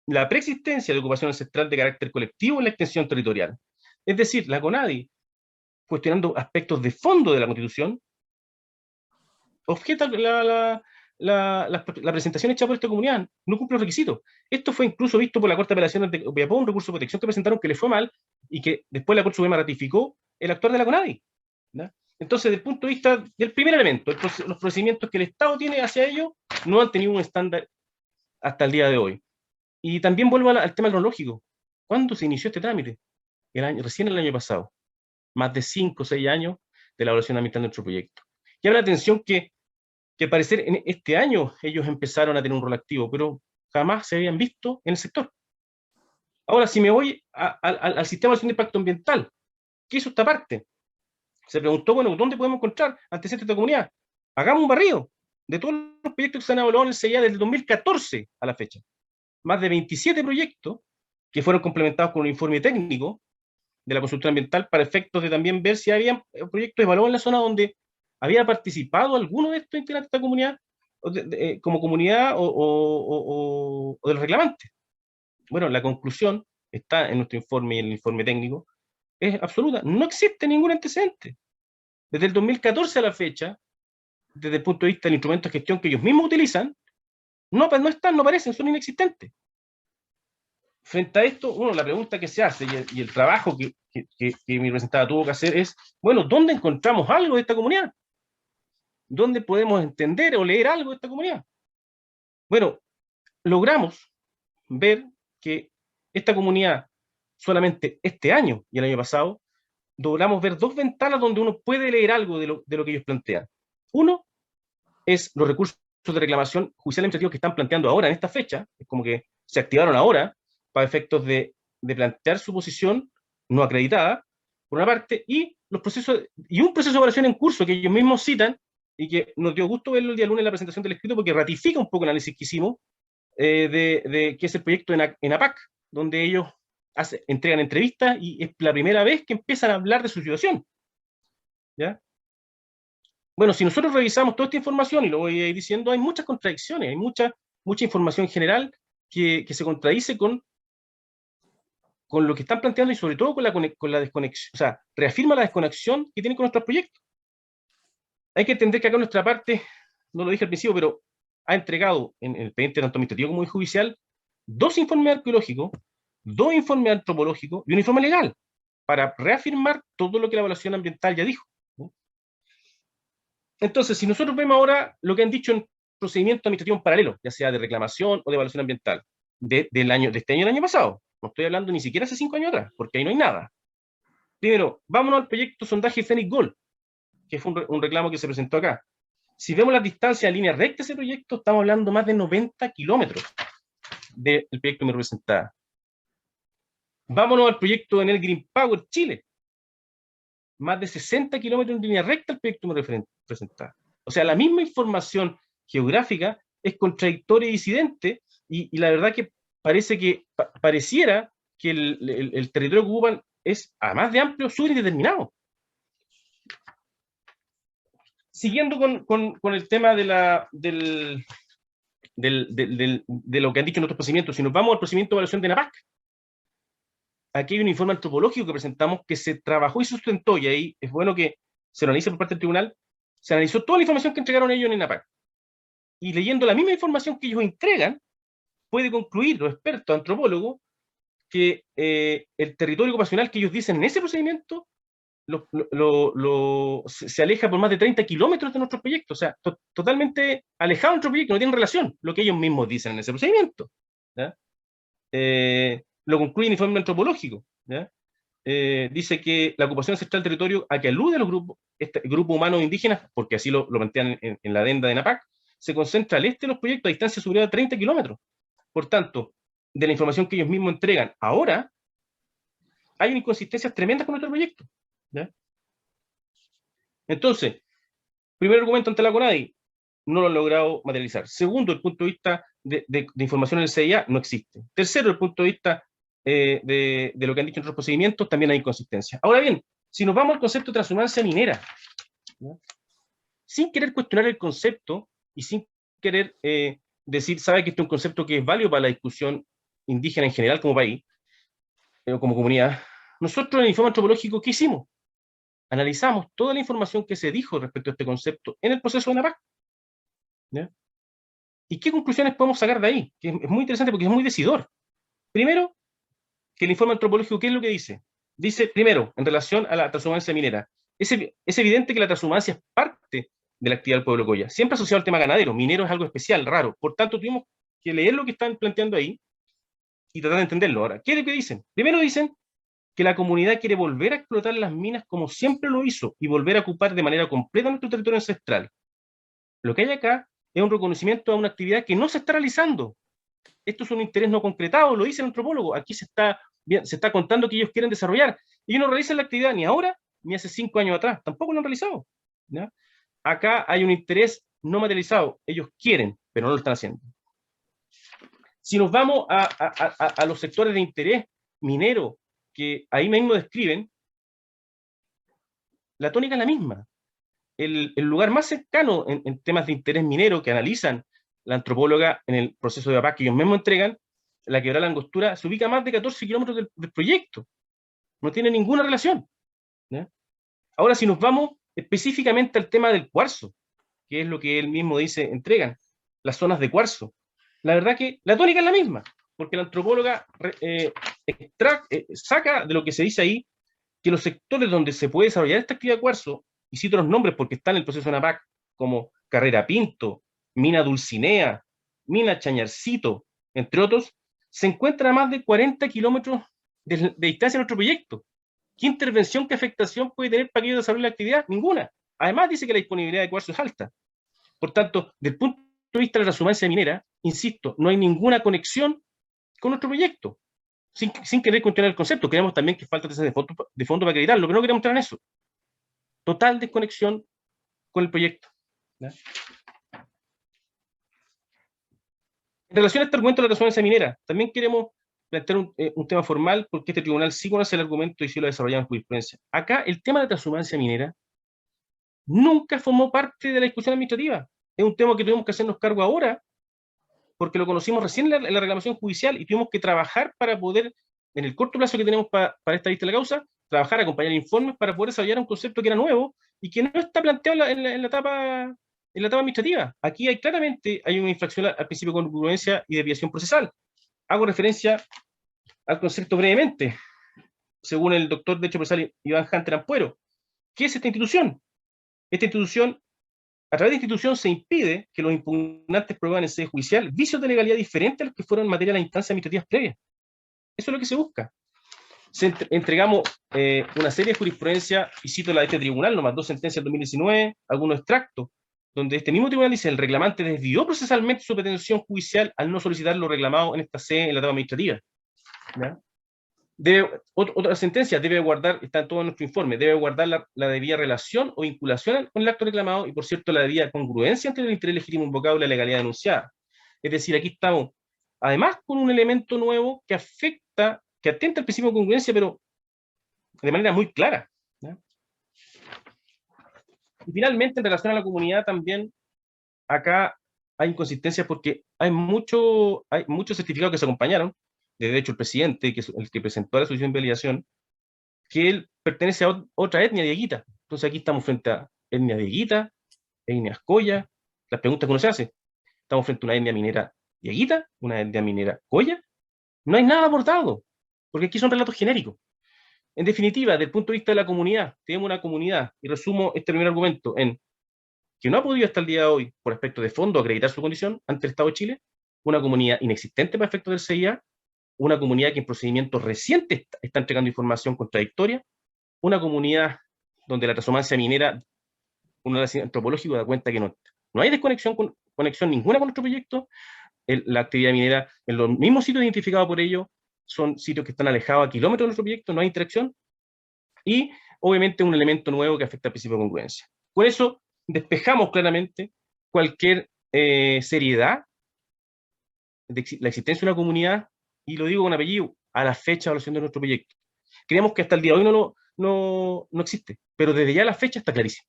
la preexistencia de ocupación ancestral de carácter colectivo en la extensión territorial. Es decir, la CONADI, cuestionando aspectos de fondo de la Constitución, objeta la presentación hecha por esta comunidad, no cumple los requisitos. Esto fue incluso visto por la Corte de Apelaciones de Copiapó, un recurso de protección que presentaron que le fue mal, y que después la Corte Suprema ratificó el actuar de la CONADI, ¿no? Entonces, desde el punto de vista del primer elemento, los procedimientos que el Estado tiene hacia ellos no han tenido un estándar hasta el día de hoy. Y también vuelvo al tema cronológico. ¿Cuándo se inició este trámite? Recién el año pasado. Más de 5 o 6 años de la evaluación ambiental de nuestro proyecto. Llama la atención que al parecer en este año ellos empezaron a tener un rol activo, pero jamás se habían visto en el sector. Ahora, si me voy al sistema de evaluación de impacto ambiental, ¿qué hizo esta parte? Se preguntó, bueno, ¿dónde podemos encontrar antecedentes de esta comunidad? Hagamos un barrido de todos los proyectos que se han evaluado en el CIA desde el 2014 a la fecha. Más de 27 proyectos que fueron complementados con un informe técnico, de la consulta ambiental para efectos de también ver si había proyectos evaluados en la zona donde había participado alguno de estos integrantes de esta comunidad, como comunidad o de los reclamantes. Bueno, la conclusión está en nuestro informe y en el informe técnico, es absoluta. No existe ningún antecedente. Desde el 2014 a la fecha, desde el punto de vista del instrumento de gestión que ellos mismos utilizan, no aparecen, son inexistentes. Frente a esto, bueno, la pregunta que se hace y el trabajo que mi representada tuvo que hacer es, bueno, ¿dónde encontramos algo de esta comunidad? ¿Dónde podemos entender o leer algo de esta comunidad? Bueno, logramos ver que esta comunidad, solamente este año y el año pasado, logramos ver dos ventanas donde uno puede leer algo de lo que ellos plantean. Uno es los recursos de reclamación judicial administrativa que están planteando ahora en esta fecha, es como que se activaron ahora para efectos de plantear su posición no acreditada, por una parte, y un proceso de evaluación en curso que ellos mismos citan y que nos dio gusto verlo el día lunes en la presentación del escrito porque ratifica un poco el análisis que hicimos de que es el proyecto en APAC, donde ellos entregan entrevistas y es la primera vez que empiezan a hablar de su situación. ¿Ya? Bueno, si nosotros revisamos toda esta información, y lo voy a ir diciendo, hay muchas contradicciones, hay mucha información general que se contradice con lo que están planteando y sobre todo con la desconexión, o sea, reafirma la desconexión que tienen con nuestros proyectos. Hay que entender que acá nuestra parte, no lo dije al principio, pero ha entregado en el expediente tanto administrativo como judicial 2 informes arqueológicos, 2 informes antropológicos y un informe legal para reafirmar todo lo que la evaluación ambiental ya dijo. Entonces, si nosotros vemos ahora lo que han dicho en procedimientos administrativos paralelos, ya sea de reclamación o de evaluación ambiental, de este año y el año pasado, no estoy hablando ni siquiera hace 5 años atrás, porque ahí no hay nada. Primero, vámonos al proyecto sondaje Phoenix Gold, que fue un reclamo que se presentó acá. Si vemos las distancias en línea recta de ese proyecto, estamos hablando más de 90 kilómetros del proyecto que me representaba. Vámonos al proyecto Enel Green Power Chile. Más de 60 kilómetros en línea recta el proyecto que me presentaba. O sea, la misma información geográfica es contradictoria y disidente, y la verdad que pareciera que el territorio que ocupan es, además de amplio, súper indeterminado. Siguiendo con el tema de lo que han dicho en otros procedimientos, si nos vamos al procedimiento de evaluación de NAPAC, aquí hay un informe antropológico que presentamos que se trabajó y sustentó, y ahí es bueno que se lo analice por parte del tribunal, se analizó toda la información que entregaron ellos en NAPAC, y leyendo la misma información que ellos entregan, puede concluir los expertos antropólogos que el territorio ocupacional que ellos dicen en ese procedimiento se aleja por más de 30 kilómetros de nuestro proyecto, o sea, totalmente alejado de nuestro proyecto, no tienen relación, lo que ellos mismos dicen en ese procedimiento. ¿Ya? Lo concluye el informe antropológico. ¿Ya? Dice que la ocupación ancestral del territorio a que alude los grupos humanos indígenas, porque así lo plantean en la adenda de NAPAC, se concentra al este de los proyectos a distancia superior a 30 kilómetros. Por tanto, de la información que ellos mismos entregan ahora, hay inconsistencias tremendas con nuestro proyecto. ¿Ya? Entonces, primer argumento ante la CONADI, no lo han logrado materializar. Segundo, el punto de vista de información en el CIA no existe. Tercero, el punto de vista de lo que han dicho en otros procedimientos, también hay inconsistencia. Ahora bien, si nos vamos al concepto de transhumancia minera, ¿ya? Sin querer cuestionar el concepto y sin querer decir, sabe que este es un concepto que es válido para la discusión indígena en general como país, como comunidad, nosotros en el informe antropológico, ¿qué hicimos? Analizamos toda la información que se dijo respecto a este concepto en el proceso de NAPAC. ¿Ya? ¿Y qué conclusiones podemos sacar de ahí? Que es muy interesante porque es muy decidor. Primero, que el informe antropológico, ¿qué es lo que dice? Dice, primero, en relación a la transhumancia minera, es evidente que la transhumancia es parte de la actividad del pueblo Coya, siempre asociado al tema ganadero. Minero es algo especial, raro. Por tanto, tuvimos que leer lo que están planteando ahí y tratar de entenderlo. Ahora, ¿qué es lo que dicen? Primero dicen que la comunidad quiere volver a explotar las minas como siempre lo hizo y volver a ocupar de manera completa nuestro territorio ancestral. Lo que hay acá es un reconocimiento a una actividad que no se está realizando. Esto es un interés no concretado, lo dice el antropólogo. Aquí se está contando que ellos quieren desarrollar. Ellos no realizan la actividad ni ahora ni hace 5 años atrás. Tampoco lo han realizado. ¿Ya? Acá hay un interés no materializado. Ellos quieren, pero no lo están haciendo. Si nos vamos a los sectores de interés minero porque ahí mismo describen, la tónica es la misma. El lugar más cercano en temas de interés minero que analizan la antropóloga en el proceso de APAC que ellos mismos entregan, la Quebrada La Angostura, se ubica a más de 14 kilómetros del proyecto. No tiene ninguna relación, ¿ya? Ahora, si nos vamos específicamente al tema del cuarzo, que es lo que él mismo dice, entregan las zonas de cuarzo. La verdad que la tónica es la misma, porque la antropóloga saca de lo que se dice ahí que los sectores donde se puede desarrollar esta actividad de cuarzo, y cito los nombres porque están en el proceso de ANAPAC, como Carrera Pinto, Mina Dulcinea, Mina Chañarcito, entre otros, se encuentran a más de 40 kilómetros de distancia de nuestro proyecto. ¿Qué intervención, qué afectación puede tener para que ellos desarrollen la actividad? Ninguna. Además dice que la disponibilidad de cuarzo es alta. Por tanto, desde el punto de vista de la transhumancia minera, insisto, no hay ninguna conexión con nuestro proyecto. Sin querer cuestionar el concepto, creemos también que falta tesis de fondo para acreditarlo, pero no queremos entrar en eso. Total desconexión con el proyecto, ¿ya? En relación a este argumento de la transhumancia minera, también queremos plantear un tema formal, porque este tribunal sí conoce el argumento y sí lo ha desarrollado en jurisprudencia. Acá, el tema de la transhumancia minera nunca formó parte de la discusión administrativa. Es un tema que tuvimos que hacernos cargo ahora, porque lo conocimos recién en la reclamación judicial y tuvimos que trabajar para poder, en el corto plazo que tenemos para esta vista de la causa, trabajar, acompañar informes para poder desarrollar un concepto que era nuevo y que no está planteado en la etapa administrativa. Aquí claramente hay una infracción al principio de congruencia y desviación procesal. Hago referencia al concepto brevemente, según el doctor de Derecho Procesal Iván Hunter Ampuero. ¿Qué es esta institución? Esta institución, a través de esta institución se impide que los impugnantes prueban en sede judicial vicios de legalidad diferentes a los que fueron en materia de las instancias administrativas previas. Eso es lo que se busca. Entregamos una serie de jurisprudencia, y cito la de este tribunal, nomás 2 sentencias del 2019, algunos extractos, donde este mismo tribunal dice: el reclamante desvió procesalmente su pretensión judicial al no solicitar lo reclamado en esta sede en la etapa administrativa. ¿Ya? Otra sentencia, debe guardar, está en todo nuestro informe, debe guardar la debida relación o vinculación con el acto reclamado y, por cierto, la debida congruencia entre el interés legítimo invocado y la legalidad denunciada. Es decir, aquí estamos, además, con un elemento nuevo que afecta, que atenta al principio de congruencia, pero de manera muy clara, ¿ya? Y finalmente, en relación a la comunidad también, acá hay inconsistencias porque hay muchos certificados que se acompañaron. De hecho, el presidente, que es el que presentó la solicitud de validación, que él pertenece a otra etnia dieguita. Entonces aquí estamos frente a etnia dieguita, etnia coya. Las preguntas que uno se hace: estamos frente a una etnia minera dieguita, una etnia minera coya. No hay nada abordado, porque aquí son relatos genéricos. En definitiva, desde el punto de vista de la comunidad, tenemos una comunidad, y resumo este primer argumento en que no ha podido hasta el día de hoy, por aspectos de fondo, acreditar su condición ante el Estado de Chile, una comunidad inexistente para efectos del CIA, una comunidad que en procedimientos recientes está entregando información contradictoria, una comunidad donde la transhumancia minera, un análisis antropológico da cuenta que no hay conexión ninguna con nuestro proyecto. La actividad minera en los mismos sitios identificados por ellos son sitios que están alejados a kilómetros de nuestro proyecto, no hay interacción, y obviamente un elemento nuevo que afecta al principio de congruencia. Por eso despejamos claramente cualquier seriedad de la existencia de una comunidad, y lo digo con apellido, a la fecha de evaluación de nuestro proyecto. Creemos que hasta el día de hoy no existe, pero desde ya la fecha está clarísima.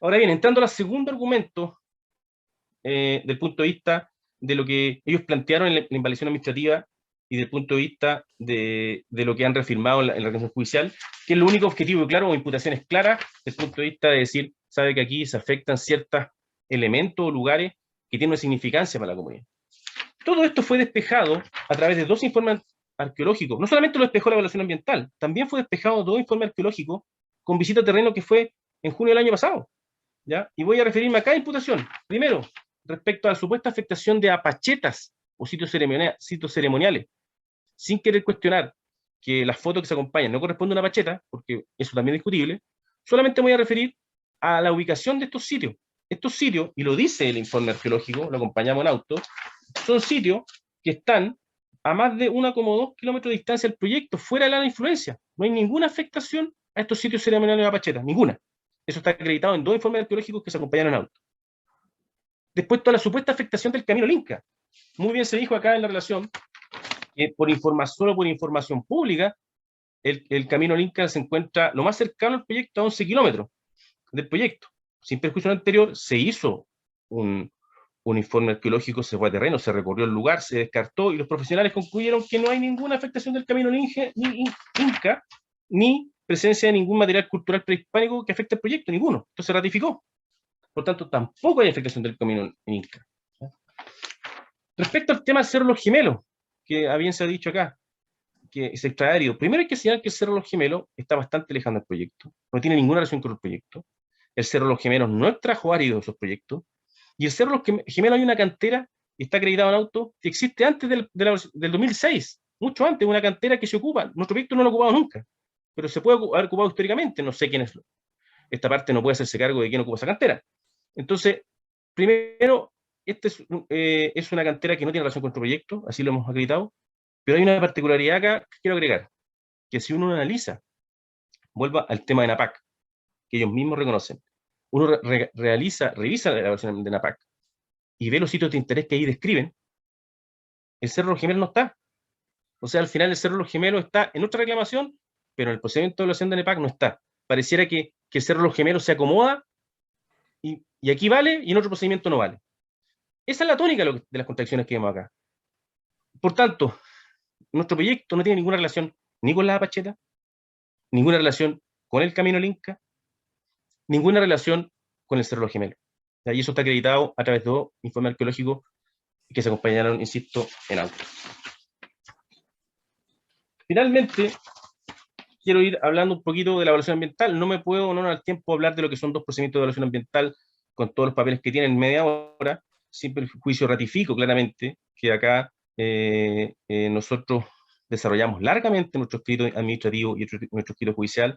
Ahora bien, entrando al segundo argumento, del punto de vista de lo que ellos plantearon en la invalidación administrativa y del punto de vista de lo que han reafirmado en la reclamación judicial, que es lo único objetivo claro o imputaciones claras desde el punto de vista de decir, sabe que aquí se afectan ciertos elementos o lugares que tienen una significancia para la comunidad. Todo esto fue despejado a través de 2 informes arqueológicos. No solamente lo despejó la evaluación ambiental, también fue despejado 2 informes arqueológicos con visita a terreno que fue en junio del año pasado, ¿ya? Y voy a referirme a cada imputación. Primero, respecto a la supuesta afectación de apachetas o sitios ceremoniales, sin querer cuestionar que las fotos que se acompañan no corresponden a una apacheta, porque eso también es discutible, solamente me voy a referir a la ubicación de estos sitios. Estos sitios, y lo dice el informe arqueológico, lo acompañamos en auto, son sitios que están a más de 1,2 kilómetros de distancia del proyecto, fuera de la influencia. No hay ninguna afectación a estos sitios ceremoniales de Apacheta, ninguna. Eso está acreditado en 2 informes arqueológicos que se acompañaron en auto. Después, toda la supuesta afectación del camino al Inca. Muy bien se dijo acá en la relación que solo por información pública, el camino al Inca se encuentra lo más cercano al proyecto a 11 kilómetros del proyecto. Sin perjuicio anterior, se hizo un informe arqueológico, se fue a terreno, se recorrió el lugar, se descartó, y los profesionales concluyeron que no hay ninguna afectación del camino Inca, ni presencia de ningún material cultural prehispánico que afecte al proyecto, ninguno. Esto se ratificó. Por tanto, tampoco hay afectación del camino Inca. Respecto al tema del Cerro Los Gemelos, que bien se ha dicho acá, que es extraaéreo, primero hay que señalar que el Cerro Los Gemelos está bastante lejano del proyecto, no tiene ninguna relación con el proyecto. El Cerro Los Gemelos no extrajo árido de esos proyectos, y el Cerro Los Gemelos hay una cantera, y está acreditado en auto, que existe antes del 2006, mucho antes, una cantera que se ocupa. Nuestro proyecto no lo ha ocupado nunca, pero se puede haber ocupado históricamente, no sé quién es. Esta parte no puede hacerse cargo de quién ocupa esa cantera. Entonces, primero, esta es una cantera que no tiene relación con nuestro proyecto, así lo hemos acreditado, pero hay una particularidad acá que quiero agregar, que si uno analiza, vuelva al tema de NAPAC, que ellos mismos reconocen, uno revisa la evaluación de NAPAC y ve los sitios de interés que ahí describen, el Cerro Los Gemelos no está. O sea, al final el Cerro Los Gemelos está en otra reclamación, pero en el procedimiento de evaluación de NAPAC no está. Pareciera que el Cerro Los Gemelos se acomoda y aquí vale y en otro procedimiento no vale. Esa es la tónica de las contradicciones que vemos acá. Por tanto, nuestro proyecto no tiene ninguna relación ni con la Apacheta, ninguna relación con el Camino al Inca, ninguna relación con el Cerro Los Gemelos. Y eso está acreditado a través de 2 informes arqueológicos que se acompañaron, insisto, en auto. Finalmente, quiero ir hablando un poquito de la evaluación ambiental. No me dar el tiempo a hablar de lo que son 2 procedimientos de evaluación ambiental con todos los papeles que tienen en media hora. Sin perjuicio, ratifico claramente que acá nosotros desarrollamos largamente nuestro escrito administrativo y nuestro escrito judicial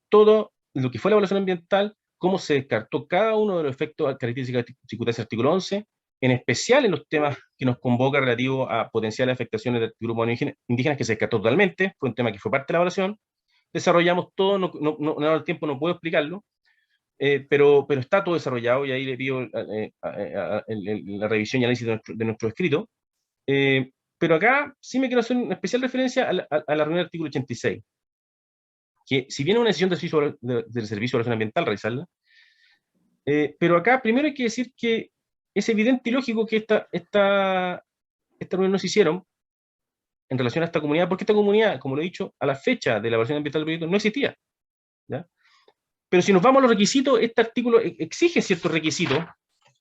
todo lo que fue la evaluación ambiental, cómo se descartó cada uno de los efectos características de circunstancia del artículo 11, en especial en los temas que nos convoca relativo a potenciales afectaciones de grupos indígenas, que se descartó totalmente, fue un tema que fue parte de la evaluación. Desarrollamos todo, no el tiempo, no puedo explicarlo, pero está todo desarrollado, y ahí le pido la revisión y análisis de nuestro escrito. Pero acá sí me quiero hacer una especial referencia a la reunión del artículo 86, que si bien es una decisión del Servicio de Evaluación Ambiental realizarla, pero acá primero hay que decir que es evidente y lógico que esta reunión no se hicieron en relación a esta comunidad, porque esta comunidad, como lo he dicho, a la fecha de la evaluación ambiental del proyecto no existía, ¿ya? Pero si nos vamos a los requisitos, este artículo exige ciertos requisitos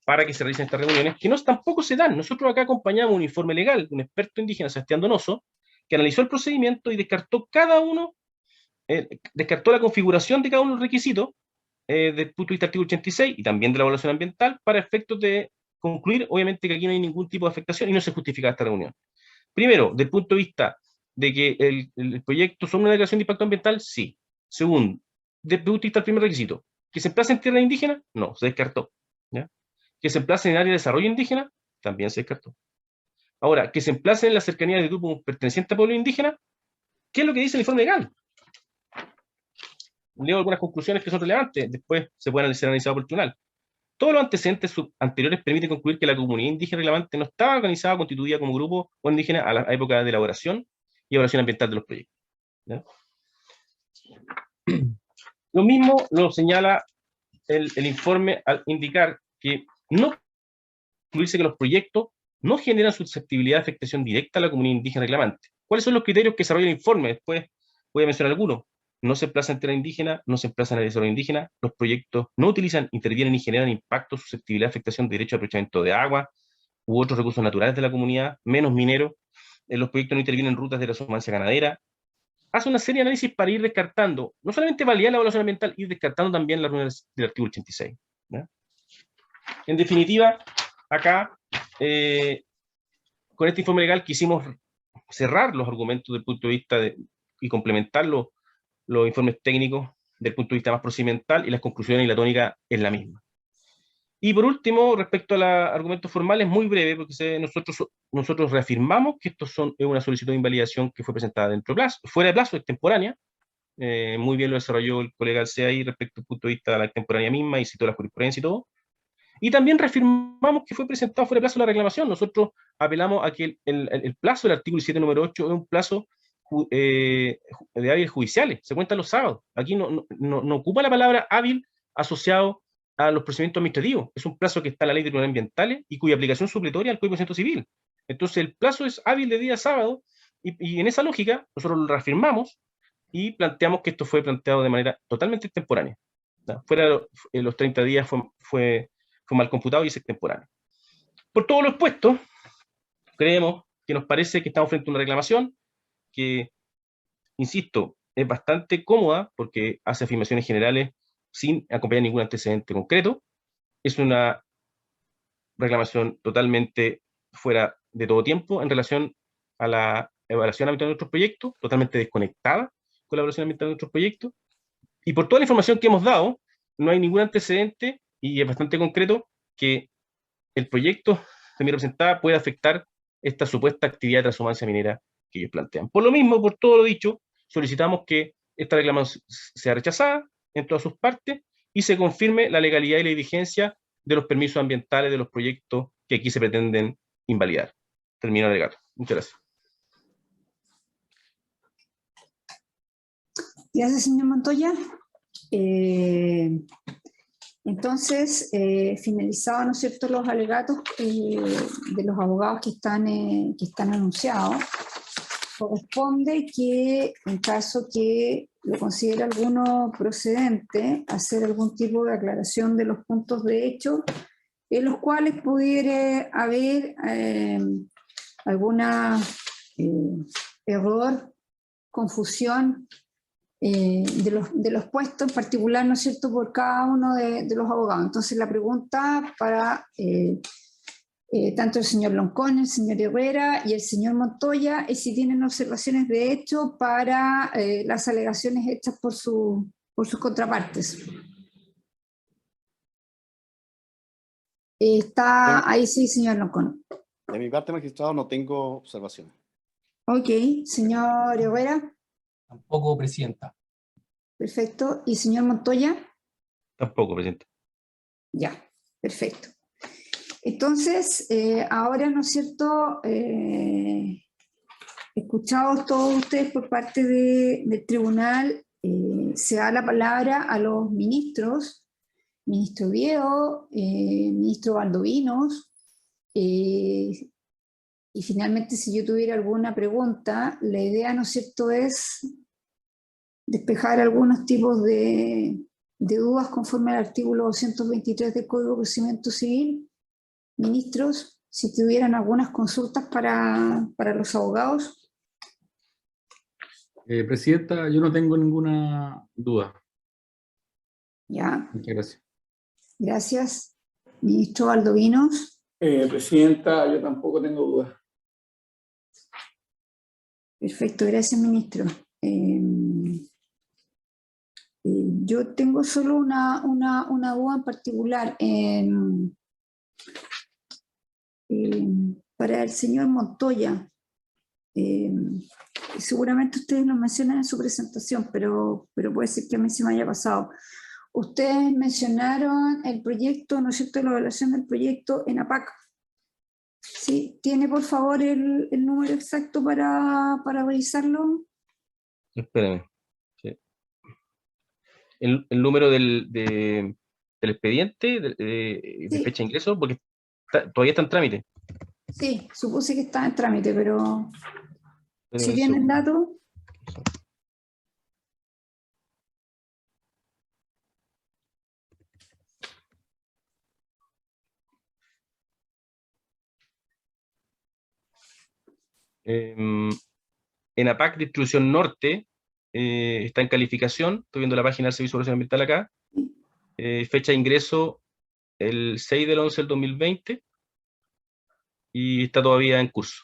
para que se realicen estas reuniones, que tampoco se dan. Nosotros acá acompañamos un informe legal de un experto indígena, Sebastián Donoso, que analizó el procedimiento y descartó descartó la configuración de cada uno de los requisitos desde el punto de vista del artículo 86 y también de la evaluación ambiental, para efectos de concluir, obviamente, que aquí no hay ningún tipo de afectación y no se justifica esta reunión. Primero, desde el punto de vista de que el proyecto son una declaración de impacto ambiental, sí. Segundo, desde el punto de vista del primer requisito, ¿que se emplace en tierra indígena? No, se descartó, ¿ya? ¿Que se emplace en área de desarrollo indígena? También se descartó. Ahora, ¿que se emplace en la cercanía de grupos pertenecientes a pueblos indígenas? ¿Qué es lo que dice el informe legal? Leo algunas conclusiones que son relevantes, después se pueden ser analizadas por el tribunal. Todos los antecedentes anteriores permiten concluir que la comunidad indígena reclamante no estaba organizada o constituida como grupo o indígena a la época de elaboración y evaluación ambiental de los proyectos, ¿ya? Lo mismo lo señala el informe al indicar que no concluirse que los proyectos no generan susceptibilidad de afectación directa a la comunidad indígena reclamante. ¿Cuáles son los criterios que desarrolla el informe? Después voy a mencionar algunos. No se emplaza en tierra indígena, no se emplaza en el desarrollo indígena, los proyectos no utilizan, intervienen y generan impacto, susceptibilidad, afectación de derecho de aprovechamiento de agua u otros recursos naturales de la comunidad, menos mineros, los proyectos no intervienen en rutas de resonancia ganadera. Hace una serie de análisis para ir descartando, no solamente validar la evaluación ambiental, ir descartando también las reuniones del artículo 86, ¿ya? En definitiva, acá, con este informe legal quisimos cerrar los argumentos desde el punto de vista y complementar los informes técnicos desde el punto de vista más procedimental, y las conclusiones y la tónica es la misma. Y por último, respecto a los argumentos formales, muy breve, porque nosotros reafirmamos que es una solicitud de invalidación que fue presentada dentro de plazo, fuera de plazo, extemporánea. Muy bien lo desarrolló el colega Alcea ahí respecto al punto de vista de la extemporánea misma, y citó la jurisprudencia y todo. Y también reafirmamos que fue presentado fuera de plazo la reclamación. Nosotros apelamos a que el plazo del artículo 17, número 8, es un plazo de hábiles judiciales, se cuentan los sábados. Aquí no ocupa la palabra hábil asociado a los procedimientos administrativos. Es un plazo que está en la ley de tribunales ambientales y cuya aplicación supletoria al Código de Procedimiento Civil. Entonces el plazo es hábil de día sábado, y en esa lógica nosotros lo reafirmamos y planteamos que esto fue planteado de manera totalmente extemporánea. Fuera de los 30 días fue mal computado y es extemporáneo. Por todo lo expuesto, creemos que nos parece que estamos frente a una reclamación que, insisto, es bastante cómoda porque hace afirmaciones generales sin acompañar ningún antecedente concreto. Es una reclamación totalmente fuera de todo tiempo en relación a la evaluación ambiental de nuestros proyectos, totalmente desconectada con la evaluación ambiental de nuestros proyectos, y por toda la información que hemos dado, no hay ningún antecedente, y es bastante concreto, que el proyecto de mi representada puede afectar esta supuesta actividad de transhumancia minera que ellos plantean. Por lo mismo, por todo lo dicho, solicitamos que esta reclamación sea rechazada en todas sus partes y se confirme la legalidad y la vigencia de los permisos ambientales de los proyectos que aquí se pretenden invalidar. Termino el alegato. Muchas gracias. Gracias, señor Montoya. Entonces, finalizados, ¿no es cierto?, los alegatos de los abogados que están anunciados, corresponde que, en caso que lo considere alguno procedente, hacer algún tipo de aclaración de los puntos de hecho en los cuales pudiera haber alguna error, confusión de los puestos en particular, ¿no es cierto?, por cada uno de los abogados. Entonces la pregunta para tanto el señor Loncón, el señor Herrera y el señor Montoya es si tienen observaciones de hecho para las alegaciones hechas por sus contrapartes. Está ahí, sí, señor Loncón. De mi parte, magistrado, no tengo observaciones. Ok, señor Herrera. Tampoco, presidenta. Perfecto. ¿Y señor Montoya? Tampoco, presidenta. Ya, perfecto. Entonces, ahora, ¿no es cierto?, escuchados todos ustedes por parte del tribunal, se da la palabra a los ministros, ministro Viedo, ministro Valdovinos, y finalmente, si yo tuviera alguna pregunta, la idea, ¿no es cierto?, es despejar algunos tipos de dudas conforme al artículo 223 del Código de Procedimiento Civil. Ministros, si tuvieran algunas consultas para los abogados. Presidenta, yo no tengo ninguna duda. Ya. Muchas gracias. Gracias. Ministro Valdovinos. Presidenta, yo tampoco tengo dudas. Perfecto, gracias, ministro. Yo tengo solo una duda en particular. Para el señor Montoya, seguramente ustedes lo mencionan en su presentación, pero puede ser que a mí se me haya pasado. Ustedes mencionaron el proyecto, ¿no es cierto?, la evaluación del proyecto en APAC. ¿Sí? ¿Tiene, por favor, el número exacto para revisarlo? Espérame. Sí. El número del expediente, de Sí. fecha de ingreso, porque todavía está en trámite. Sí, supuse que está en trámite, pero si tiene el dato. En APAC Distribución Norte está en calificación, estoy viendo la página del Servicio de Evaluación Ambiental acá, fecha de ingreso el 6/11/2020 y está todavía en curso.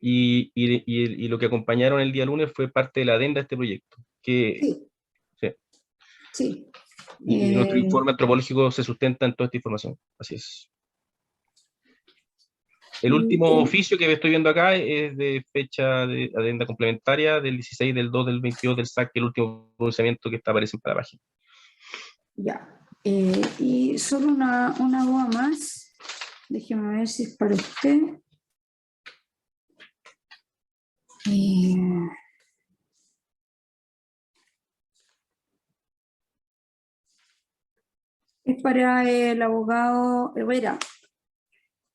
Y lo que acompañaron el día lunes fue parte de la adenda de este proyecto. Sí. Sí. Sí. Y nuestro informe antropológico se sustenta en toda esta información. Así es. El último oficio que estoy viendo acá es de fecha de adenda complementaria del 16/2/22 del SAC, el último pronunciamiento que aparece en la página. Ya. Y solo una duda más. Déjeme ver si es para usted. Es para el abogado Herrera.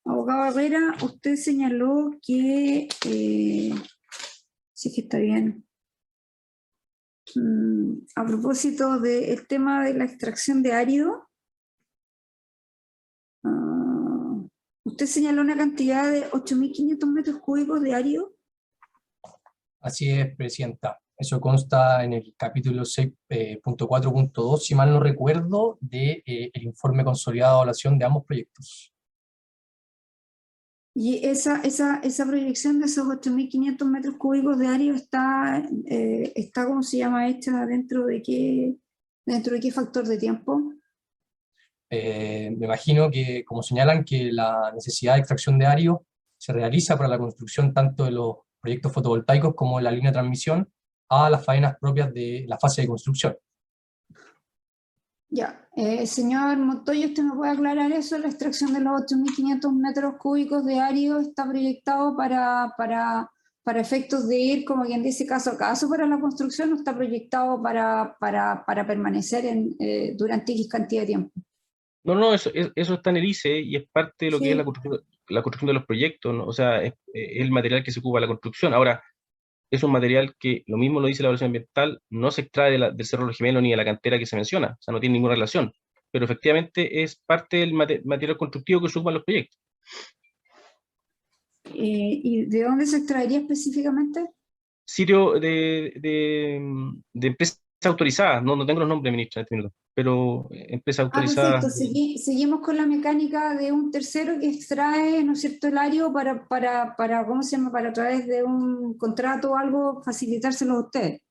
Abogado Herrera, usted señaló que, sí que está bien, a propósito del tema de la extracción de árido, usted señaló una cantidad de 8.500 metros cúbicos de árido. Así es, Presidenta. Eso consta en el capítulo 6.4.2, si mal no recuerdo, del informe consolidado de evaluación de ambos proyectos. Y esa proyección de esos 8.500 metros cúbicos de árido está, ¿cómo se llama? ¿Hecha dentro de qué factor de tiempo? Me imagino que, como señalan, que la necesidad de extracción de árido se realiza para la construcción tanto de los proyectos fotovoltaicos como de la línea de transmisión a las faenas propias de la fase de construcción. Ya, señor Montoya, ¿usted me puede aclarar eso? La extracción de los 8.500 metros cúbicos de árido está proyectado para efectos de ir, como quien dice, caso a caso para la construcción, ¿o está proyectado para permanecer durante X cantidad de tiempo? No, eso está en el ICE y es parte de lo Sí. que es la construcción de los proyectos, ¿no? O sea, es el material que se ocupa en la construcción. Ahora, es un material que, lo mismo lo dice la evaluación ambiental, no se extrae del Cerro Los Gemelos ni de la cantera que se menciona, o sea, no tiene ninguna relación, pero efectivamente es parte del material constructivo que se ocupa en los proyectos. ¿Y de dónde se extraería específicamente? Sitio de empresas autorizadas, no tengo los nombres, ministra, en este minuto, pero empresas autorizadas. Perfecto. Seguimos con la mecánica de un tercero que extrae, ¿no es cierto?, el árido para, ¿cómo se llama?, para a través de un contrato o algo, facilitárselo a ustedes.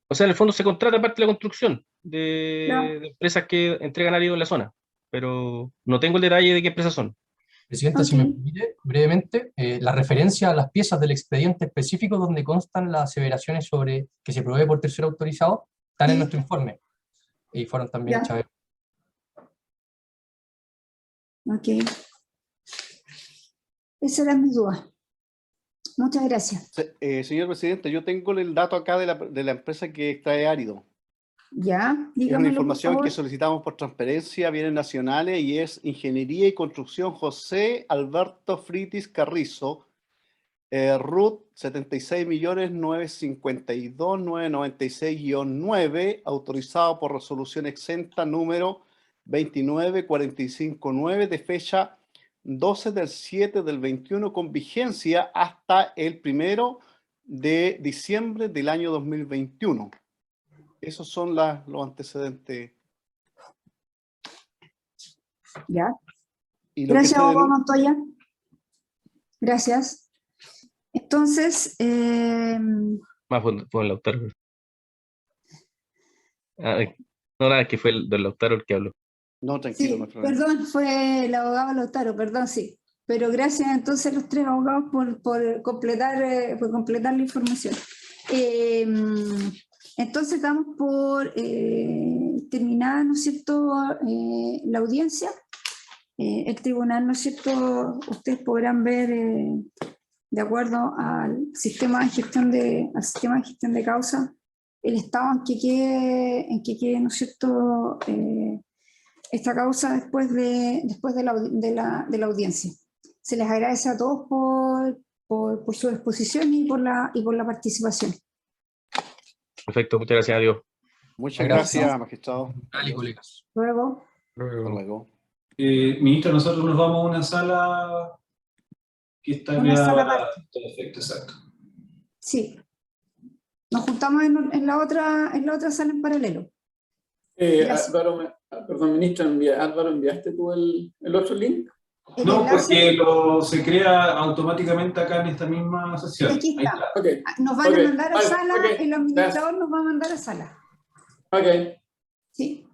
O sea, en el fondo se contrata parte de la construcción de Claro. empresas que entregan árido en la zona, pero no tengo el detalle de qué empresas son. Presidenta, si me permite, brevemente, la referencia a las piezas del expediente específico donde constan las aseveraciones sobre que se provee por tercero autorizado, están en nuestro informe, y fueron también hechas. Ok. Esa era mi duda. Muchas gracias. Señor presidente, yo tengo el dato acá de la empresa que extrae árido. Ya, Es dígamelo, una información por que favor. solicitamos por transparencia, bienes nacionales, y es Ingeniería y Construcción José Alberto Fritis Carrizo, RUT 76.952.996-9, autorizado por resolución exenta número 29459 de fecha 12/7/21 con vigencia hasta el 1 de diciembre del año 2021. Esos son los antecedentes. Ya. Y lo Gracias, que abogado Montoya. Gracias. Entonces, Más fue el Lautaro. No, nada, es que fue el del Lautaro el que habló. No, tranquilo, sí, no hay problema. perdón, fue el abogado Lautaro, perdón, sí. Pero gracias entonces a los tres abogados por completar la información. Entonces damos por terminada, ¿no es cierto?, la audiencia. El tribunal, ¿no es cierto?, ustedes podrán ver, de acuerdo al sistema de gestión de causa, el estado en que quede, ¿no es cierto?, esta causa después de la audiencia. Se les agradece a todos por su exposición y por la participación. Perfecto, muchas gracias a Dios. Muchas gracias, magistrado. Dale, colegas. Luego. Hasta luego. Ministro, nosotros nos vamos a una sala que está Una sala creada aparte. Perfecto, exacto. Sí. Nos juntamos en la otra sala en paralelo. Álvaro, perdón, ministro, Álvaro, ¿enviaste tú el otro link? No, enlace, porque se crea automáticamente acá en esta misma sesión. aquí está. Ahí está. Okay. Nos van a mandar a Vale, sala, okay. el administrador nos va a mandar a sala. Ok. Sí.